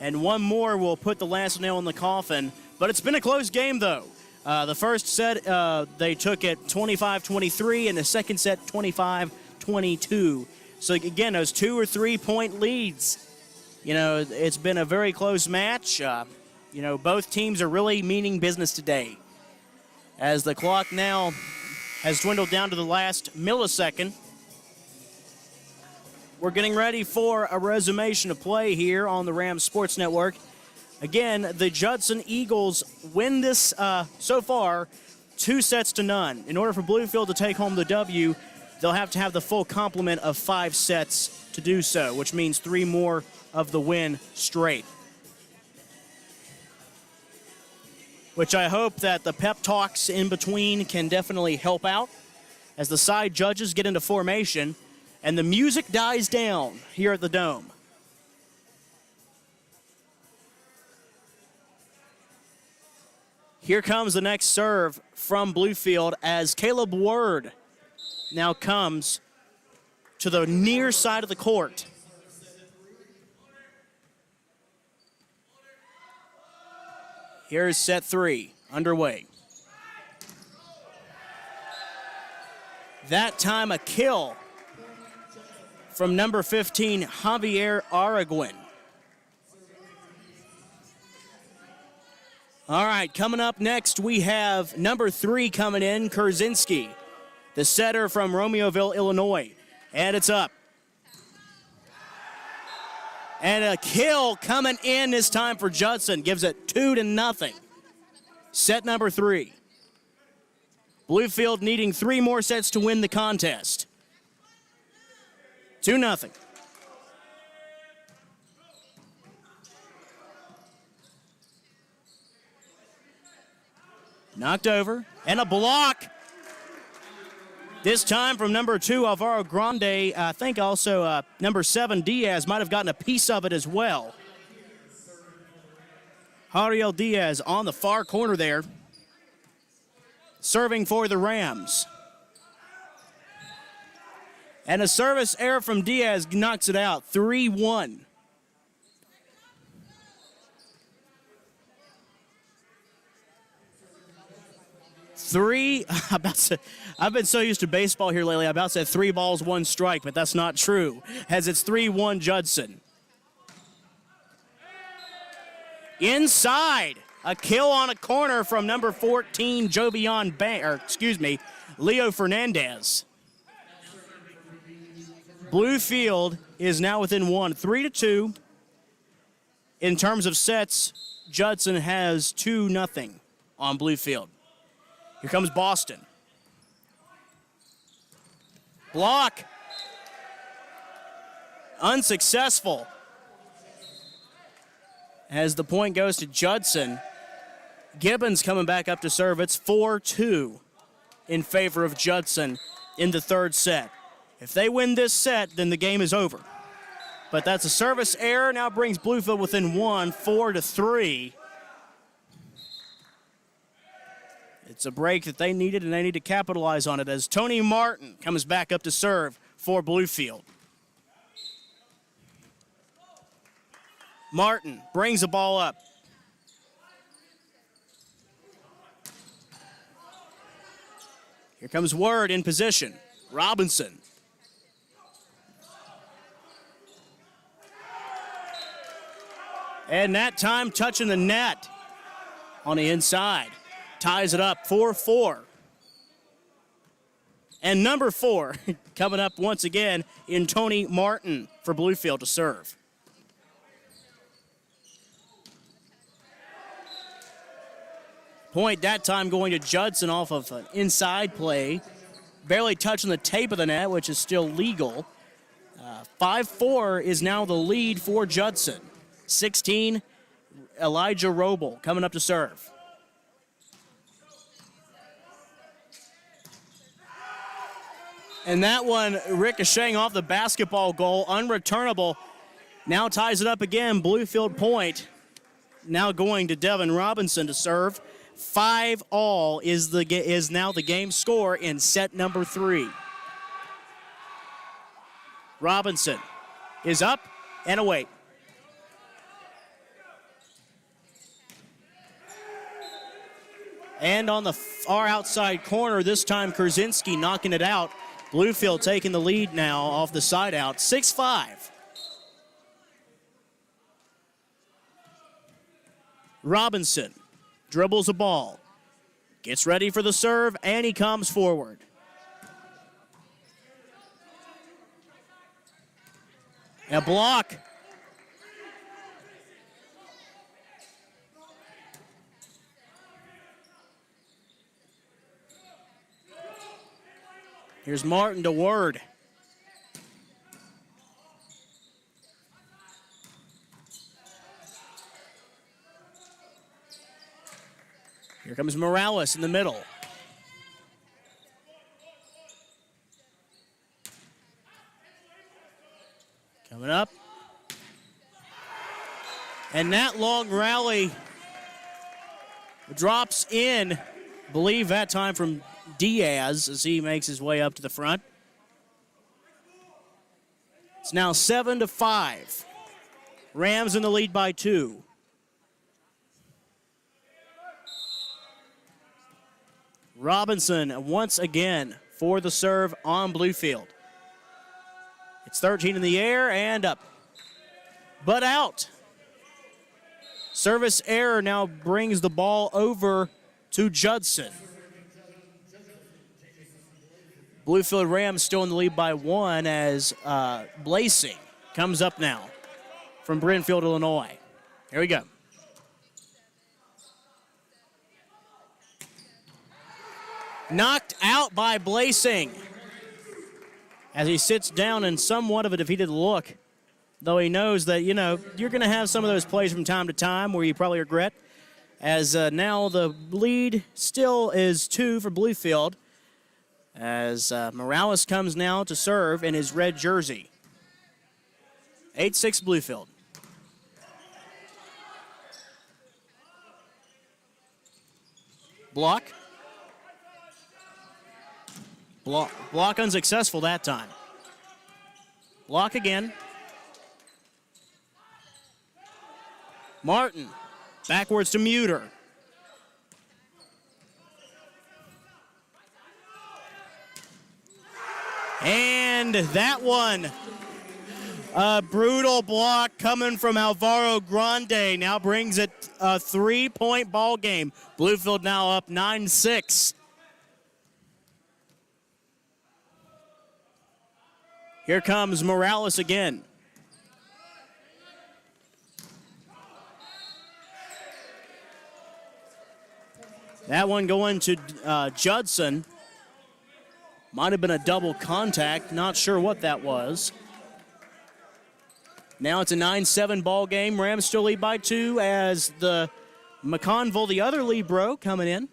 A: And one more will put the last nail in the coffin. But it's been a close game, though. The first set, they took it 25-23, and the second set, 25-22. So, again, those 2 or 3 point leads. You know, it's been a very close match. You know, both teams are really meaning business today, as the clock now has dwindled down to the last millisecond. We're getting ready for a resummation of play here on the Rams Sports Network. Again, the Judson Eagles win this so far 2-0. In order for Bluefield to take home the W, they'll have to have the full complement of 5 sets to do so, which means 3 more of the win straight. Which I hope that the pep talks in between can definitely help out as the side judges get into formation and the music dies down here at the Dome. Here comes the next serve from Bluefield as Caleb Word now comes to the near side of the court. Here's set 3 underway. That time a kill from number 15, Javier Araguin. All right, coming up next, we have number 3 coming in, Kurzinski, the setter from Romeoville, Illinois. And it's up. And a kill coming in this time for Judson. Gives it 2-0. Set number 3. Bluefield needing 3 more sets to win the contest. 2-0. Knocked over, and a block. This time from number 2, Alvaro Grande. I think also number 7, Diaz, might have gotten a piece of it as well. Jariel Diaz on the far corner there, serving for the Rams. And a service error from Diaz knocks it out, 3-1. I've been so used to baseball here lately, I about said 3 balls, 1 strike, but that's not true, as it's 3-1 Judson. Inside, a kill on a corner from number 14, Leo Fernandez. Bluefield is now within 1, 3-2. In terms of sets, Judson has 2-0 on Bluefield. Here comes Boston. Block. Unsuccessful. As the point goes to Judson. Gibbons coming back up to serve. It's 4-2 in favor of Judson in the 3rd set. If they win this set, then the game is over. But that's a service error. Now brings Bluefield within 1, 4-3. It's a break that they needed, and they need to capitalize on it as Tony Martin comes back up to serve for Bluefield. Martin brings the ball up. Here comes Word in position. Robinson. And that time touching the net on the inside. Ties it up 4-4. And number 4 coming up once again in Tony Martin for Bluefield to serve. Point that time going to Judson off of an inside play. Barely touching the tape of the net, which is still legal. 5-4 is now the lead for Judson. 16, Elijah Roble coming up to serve. And that one ricocheting off the basketball goal, unreturnable. Now ties it up again, Bluefield point. Now going to Devin Robinson to serve. 5-all is now the game score in set number 3. Robinson is up and away. And on the far outside corner, this time Kurzinski knocking it out. Bluefield taking the lead now off the side out, 6-5. Robinson dribbles a ball, gets ready for the serve, and he comes forward. A block. Here's Martin to Word. Here comes Morales in the middle. Coming up. And that long rally drops in, believe that time from Diaz as he makes his way up to the front. It's now 7-5. Rams in the lead by 2. Robinson once again for the serve on Bluefield. It's 13 in the air and up, but out. Service error now brings the ball over to Judson. Bluefield Rams still in the lead by 1 as Blasing comes up now from Brenfield, Illinois. Here we go. Knocked out by Blasing as he sits down in somewhat of a defeated look, though he knows that, you know, you're going to have some of those plays from time to time where you probably regret, as now the lead still is 2 for Bluefield, as Morales comes now to serve in his red jersey. 8-6 Bluefield. Block. Block unsuccessful that time. Block again. Martin backwards to Muter. And that one, a brutal block coming from Alvaro Grande now brings it a 3-point ball game. Bluefield now up 9-6. Here comes Morales again. That one going to Judson. Might have been a double contact. Not sure what that was. Now it's a 9-7 ball game. Rams still lead by 2 as the McConville, the other Libero, coming in.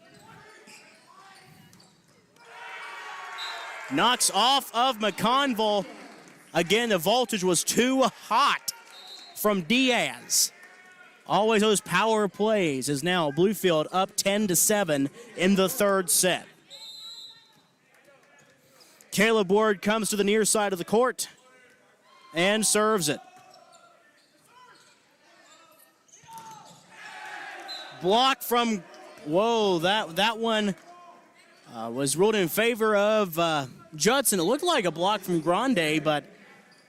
A: Knocks off of McConville. Again, the voltage was too hot from Diaz. Always those power plays is now Bluefield up 10-7 in the third set. Caleb Ward comes to the near side of the court and serves it. Block from, whoa, that one was ruled in favor of Judson. It looked like a block from Grande, but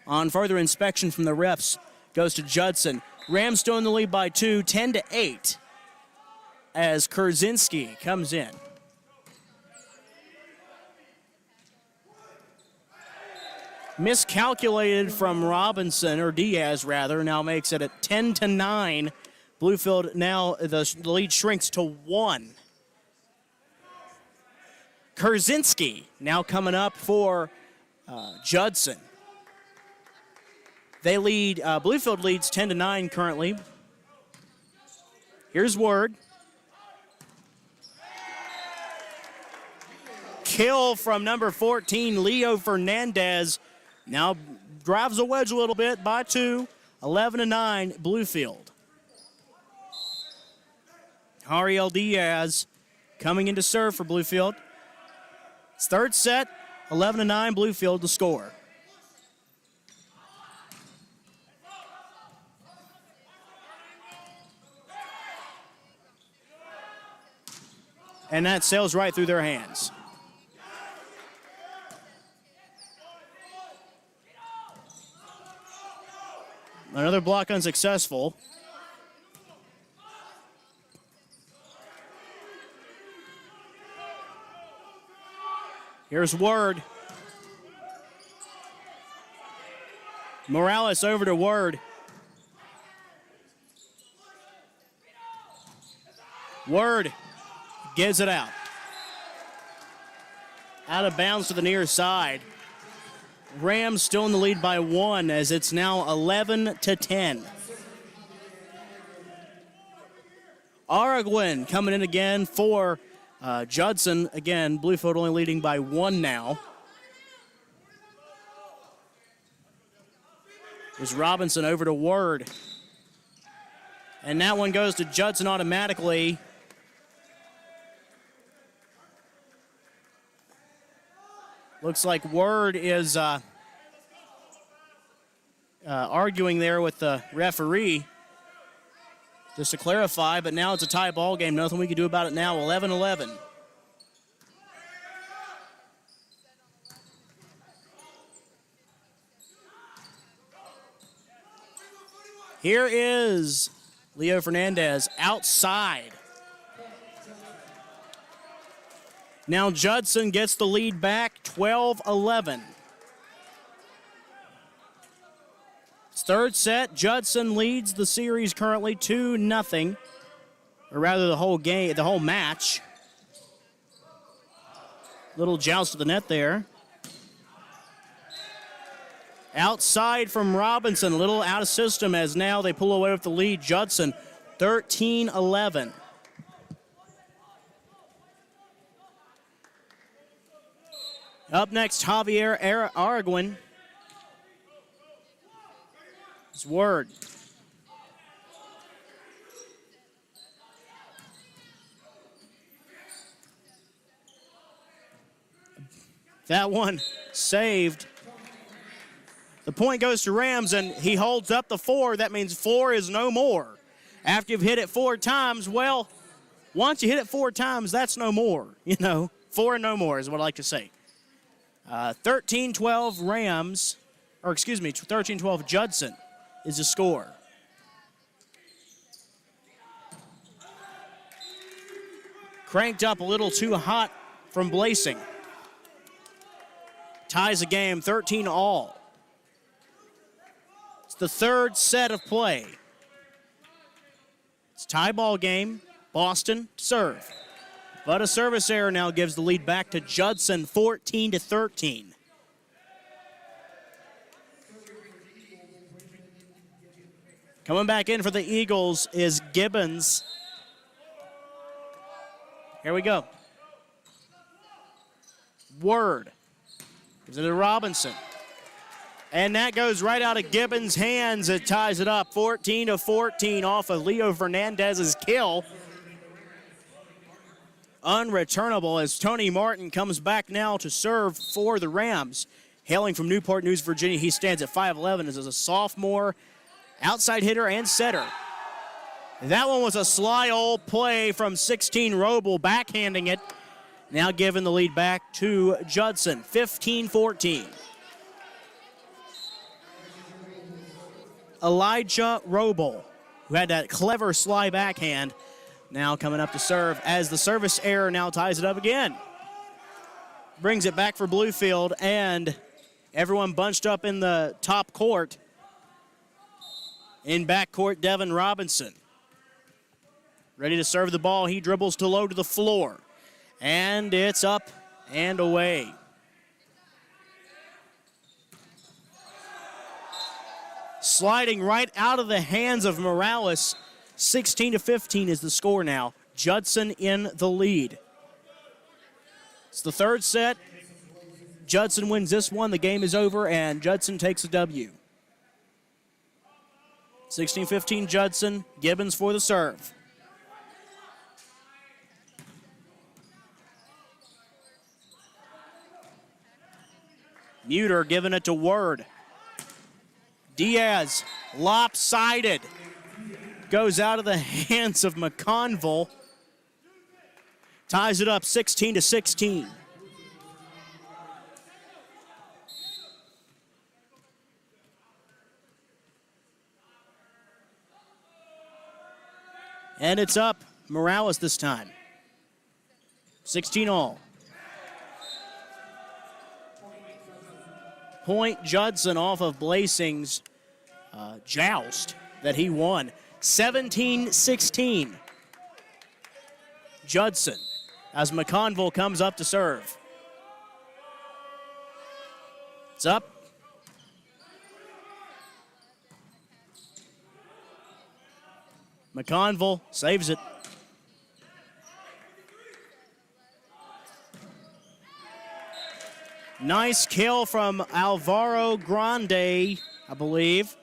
A: on further inspection from the refs, goes to Judson. Rams still in the lead by 2, 10-8, as Kurzinski comes in. Miscalculated from Robinson, or Diaz rather, now makes it at 10-9. Bluefield now, the lead shrinks to 1. Kurzinski now coming up for Judson. They lead, Bluefield leads 10-9 currently. Here's Word. Kill from number 14, Leo Fernandez. Now drives a wedge a little bit by 2, 11-9 Bluefield. Ariel Diaz coming in to serve for Bluefield. It's third set, 11-9 Bluefield to score. And that sails right through their hands. Another block unsuccessful. Here's Word. Morales over to Word. Word gives it out. out of bounds to the near side. Rams still in the lead by 1 as it's now 11-10. Araguin coming in again for Judson. Again, Bluefield only leading by 1 now. There's Robinson over to Word. And that one goes to Judson automatically. Looks like Word is arguing there with the referee, just to clarify, but now it's a tie ball game. Nothing we can do about it now, 11-11. Here is Leo Fernandez outside. Now Judson gets the lead back, 12-11. Third set, Judson leads the series currently 2-0, or rather the whole game, the whole match. Little joust to the net there. Outside from Robinson, a little out of system as now they pull away with the lead. Judson, 13-11. Up next, Javier Araguin. It's Word. That one saved. The point goes to Rams, and he holds up the 4. That means 4 is no more. After you've hit it 4 times, well, once you hit it 4 times, that's no more. 4 and no more is what I like to say. 13-12 Rams, or excuse me, 13-12 Judson is the score. Cranked up a little too hot from Blasing. Ties the game 13-all. It's the third set of play. It's a tie ball game. Boston to serve. But a service error now gives the lead back to Judson, 14-13. Coming back in for the Eagles is Gibbons. Here we go. Word. Gives it to Robinson. And that goes right out of Gibbons' hands. It ties it up 14-14 off of Leo Fernandez's kill. Unreturnable as Tony Martin comes back now to serve for the Rams. Hailing from Newport News, Virginia, he stands at 5'11" as a sophomore outside hitter and setter. That one was a sly old play from 16 Roble, backhanding it. Now giving the lead back to Judson, 15-14. Elijah Roble, who had that clever sly backhand, now coming up to serve as the service error now ties it up again. Brings it back for Bluefield, and everyone bunched up in the top court. In backcourt, Devin Robinson. Ready to serve the ball. He dribbles to low to the floor. And it's up and away. Sliding right out of the hands of Morales. 16-15 is the score now. Judson in the lead. It's the third set. Judson wins this one. The game is over, and Judson takes a W. 16-15 Judson. Gibbons for the serve. Muter giving it to Word. Diaz, lopsided. Goes out of the hands of McConville. Ties it up 16-16. And it's up. Morales this time. 16-all. Point Judson off of Blasing's joust that he won. 17-16. Judson as McConville comes up to serve. It's up. McConville saves it. Nice kill from Alvaro Grande, I believe,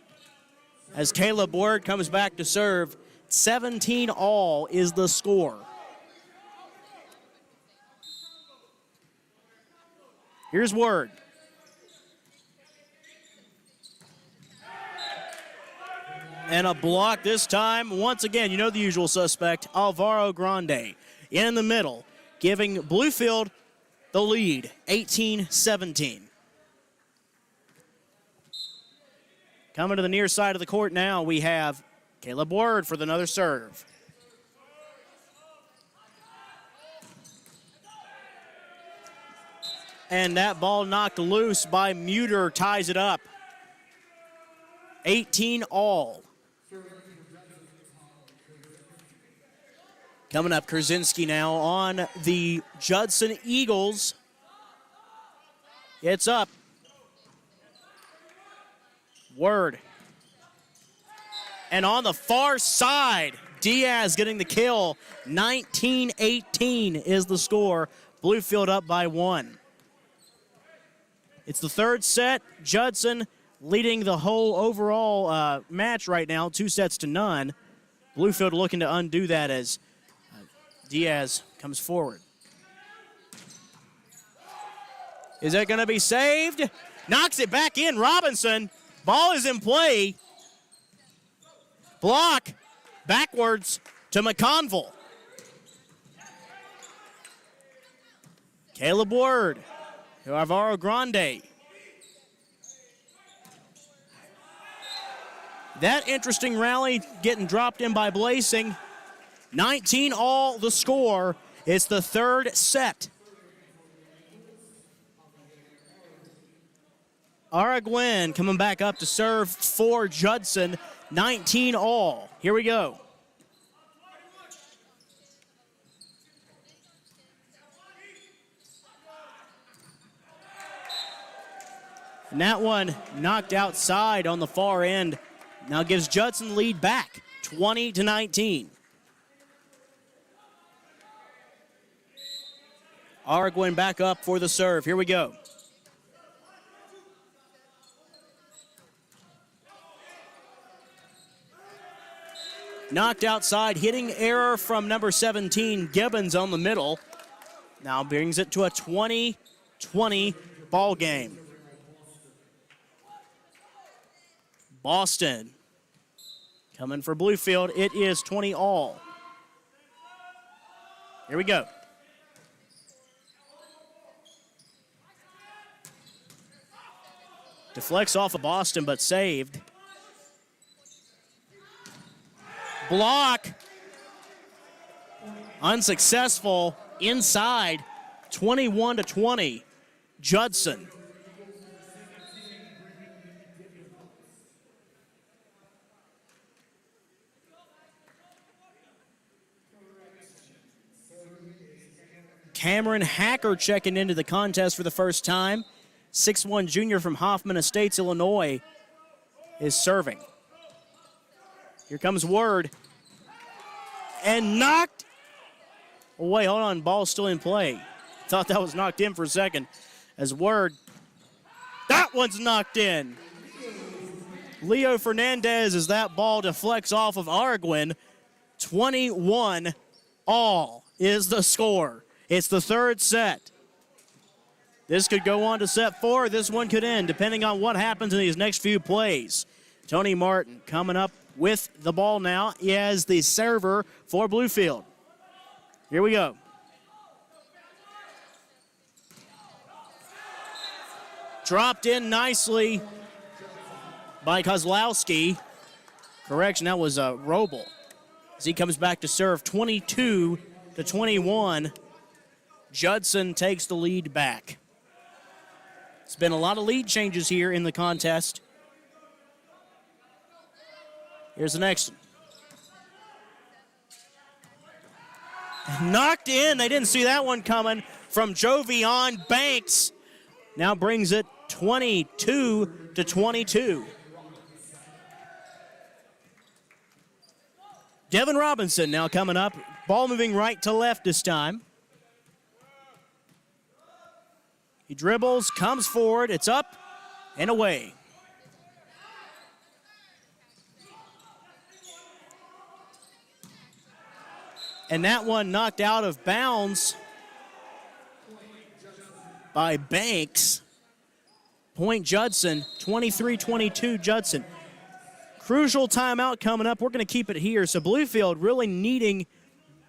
A: as Caleb Word comes back to serve. 17-all is the score. Here's Word. And a block this time. Once again, you know the usual suspect, Alvaro Grande in the middle, giving Bluefield the lead, 18-17. Coming to the near side of the court now, we have Caleb Word for another serve. And that ball knocked loose by Muter ties it up. 18-all. Coming up, Krasinski now on the Judson Eagles. It's up. Word. And on the far side, Diaz getting the kill. 19-18 is the score. Bluefield up by 1. It's the third set. Judson leading the whole overall match right now, 2-0. Bluefield looking to undo that as Diaz comes forward. Is that going to be saved? Knocks it back in. Robinson. Ball is in play. Block. Backwards to McConville. Caleb Word. To Alvaro Grande. That interesting rally getting dropped in by Blasing. 19-all the score. It's the third set. Araguin coming back up to serve for Judson. 19-all. Here we go. And that one knocked outside on the far end. Now gives Judson lead back, 20-19. Araguin back up for the serve. Here we go. Knocked outside, hitting error from number 17, Gibbons on the middle. Now brings it to a 20-20 ball game. Boston coming for Bluefield. It is 20-all. Here we go. Deflects off of Boston, but saved. Block. Unsuccessful. Inside. 21-20. Judson. Cameron Hacker checking into the contest for the first time. 6'1" junior from Hoffman Estates, Illinois, is serving. Here comes Word. And knocked. Oh, wait, hold on. Ball's still in play. Thought that was knocked in for a second. As Word. That one's knocked in. Leo Fernandez as that ball deflects off of Araguin. 21-all is the score. It's the third set. This could go on to set 4. This one could end, depending on what happens in these next few plays. Tony Martin coming up with the ball now. He has the server for Bluefield. Here we go. Dropped in nicely by Kozlowski. Correction, that was Roble. As he comes back to serve, 22-21. Judson takes the lead back. It's been a lot of lead changes here in the contest. Here's the next one. Knocked in. They didn't see that one coming from Jovion Banks. Now brings it 22-22. Devin Robinson now coming up. Ball moving right to left this time. He dribbles, comes forward. It's up and away. And that one knocked out of bounds by Banks. Point Judson, 23-22 Judson. Crucial timeout coming up. We're going to keep it here. So Bluefield really needing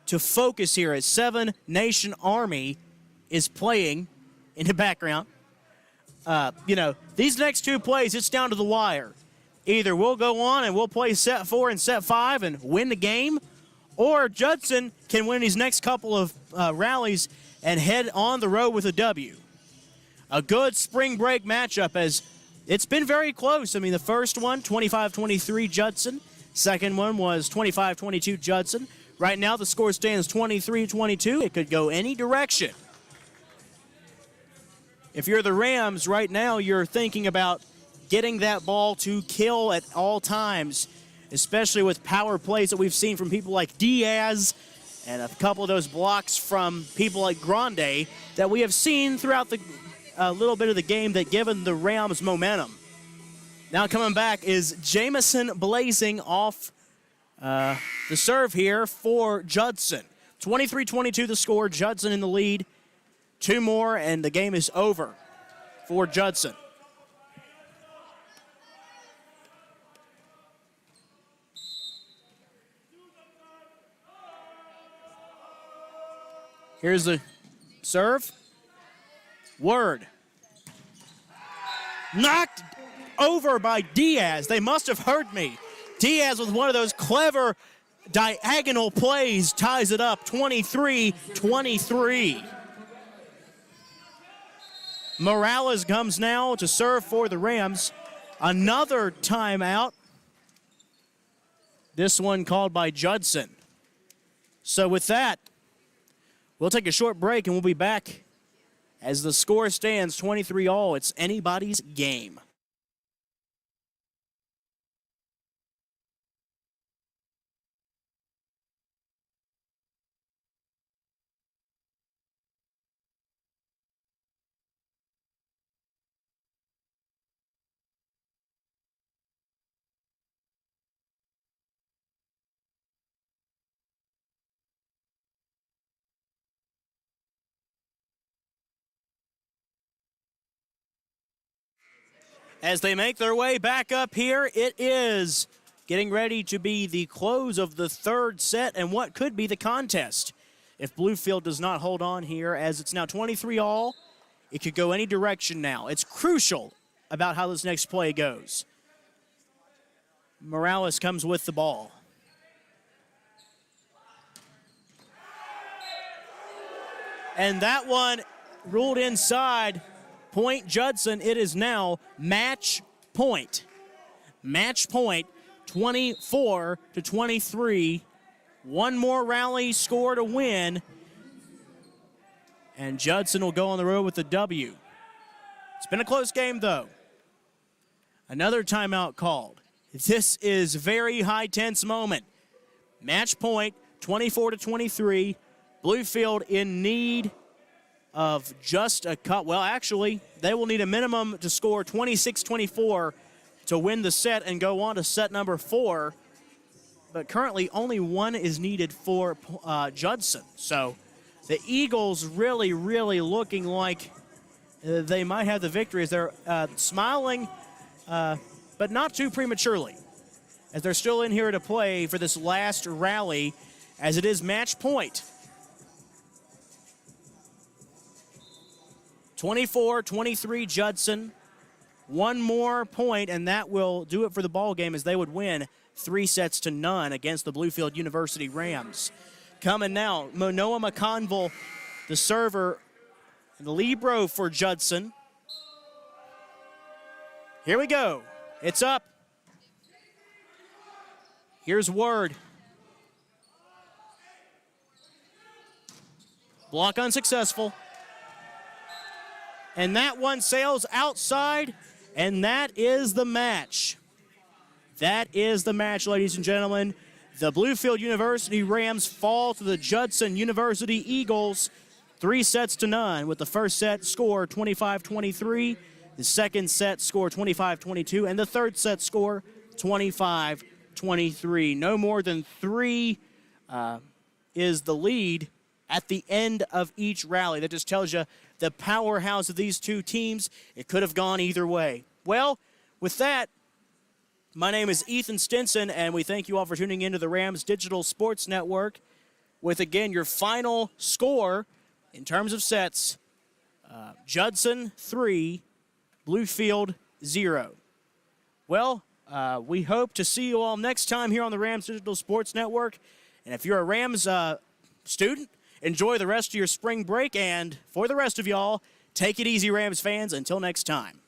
A: to focus here as Seven Nation Army is playing in the background. These next two plays, it's down to the wire. Either we'll go on and we'll play set 4 and set 5 and win the game, or Judson can win these next couple of rallies and head on the road with a W. A good spring break matchup as it's been very close. I mean, the first one, 25-23 Judson. Second one was 25-22 Judson. Right now, the score stands 23-22. It could go any direction. If you're the Rams right now, you're thinking about getting that ball to kill at all times, especially with power plays that we've seen from people like Diaz and a couple of those blocks from people like Grande that we have seen throughout the little bit of the game that given the Rams momentum. Now coming back is Jamison Blazing off the serve here for Judson. 23-22 the score, Judson in the lead. Two more and the game is over for Judson. Here's the serve. Word. Knocked over by Diaz. They must have heard me. Diaz with one of those clever diagonal plays ties it up 23-23. Morales comes now to serve for the Rams. Another timeout. This one called by Judson. So with that, we'll take a short break and we'll be back as the score stands 23-all. It's anybody's game. As they make their way back up here, it is getting ready to be the close of the third set and what could be the contest. If Bluefield does not hold on here, as it's now 23-all, it could go any direction now. It's crucial about how this next play goes. Morales comes with the ball. And that one ruled inside. Point Judson, it is now match point. Match point, 24-23. One more rally score to win. And Judson will go on the road with the W. It's been a close game, though. Another timeout called. This is very high tense moment. Match point, 24-23. Bluefield in need of just a cut. Well, actually, they will need a minimum to score 26-24 to win the set and go on to set number 4. But currently, only one is needed for Judson. So the Eagles really, really looking like they might have the victory as they're smiling, but not too prematurely, as they're still in here to play for this last rally, as it is match point. 24-23 Judson. One more point, and that will do it for the ball game as they would win 3-0 against the Bluefield University Rams. Coming now, Manoa McConville, the server, and the libero for Judson. Here we go. It's up. Here's Word. Block unsuccessful. And that one sails outside, and that is the match. That is the match, ladies and gentlemen. The Bluefield University Rams fall to the Judson University Eagles 3-0, with the first set score 25-23, the second set score 25-22, and the third set score 25-23. No more than 3 is the lead at the end of each rally. That just tells you the powerhouse of these two teams. It could have gone either way. Well, with that, my name is Ethan Stinson, and we thank you all for tuning into the Rams Digital Sports Network with, again, your final score in terms of sets. Judson 3, Bluefield 0. Well, we hope to see you all next time here on the Rams Digital Sports Network. And if you're a Rams student, enjoy the rest of your spring break. And for the rest of y'all, take it easy, Rams fans. Until next time.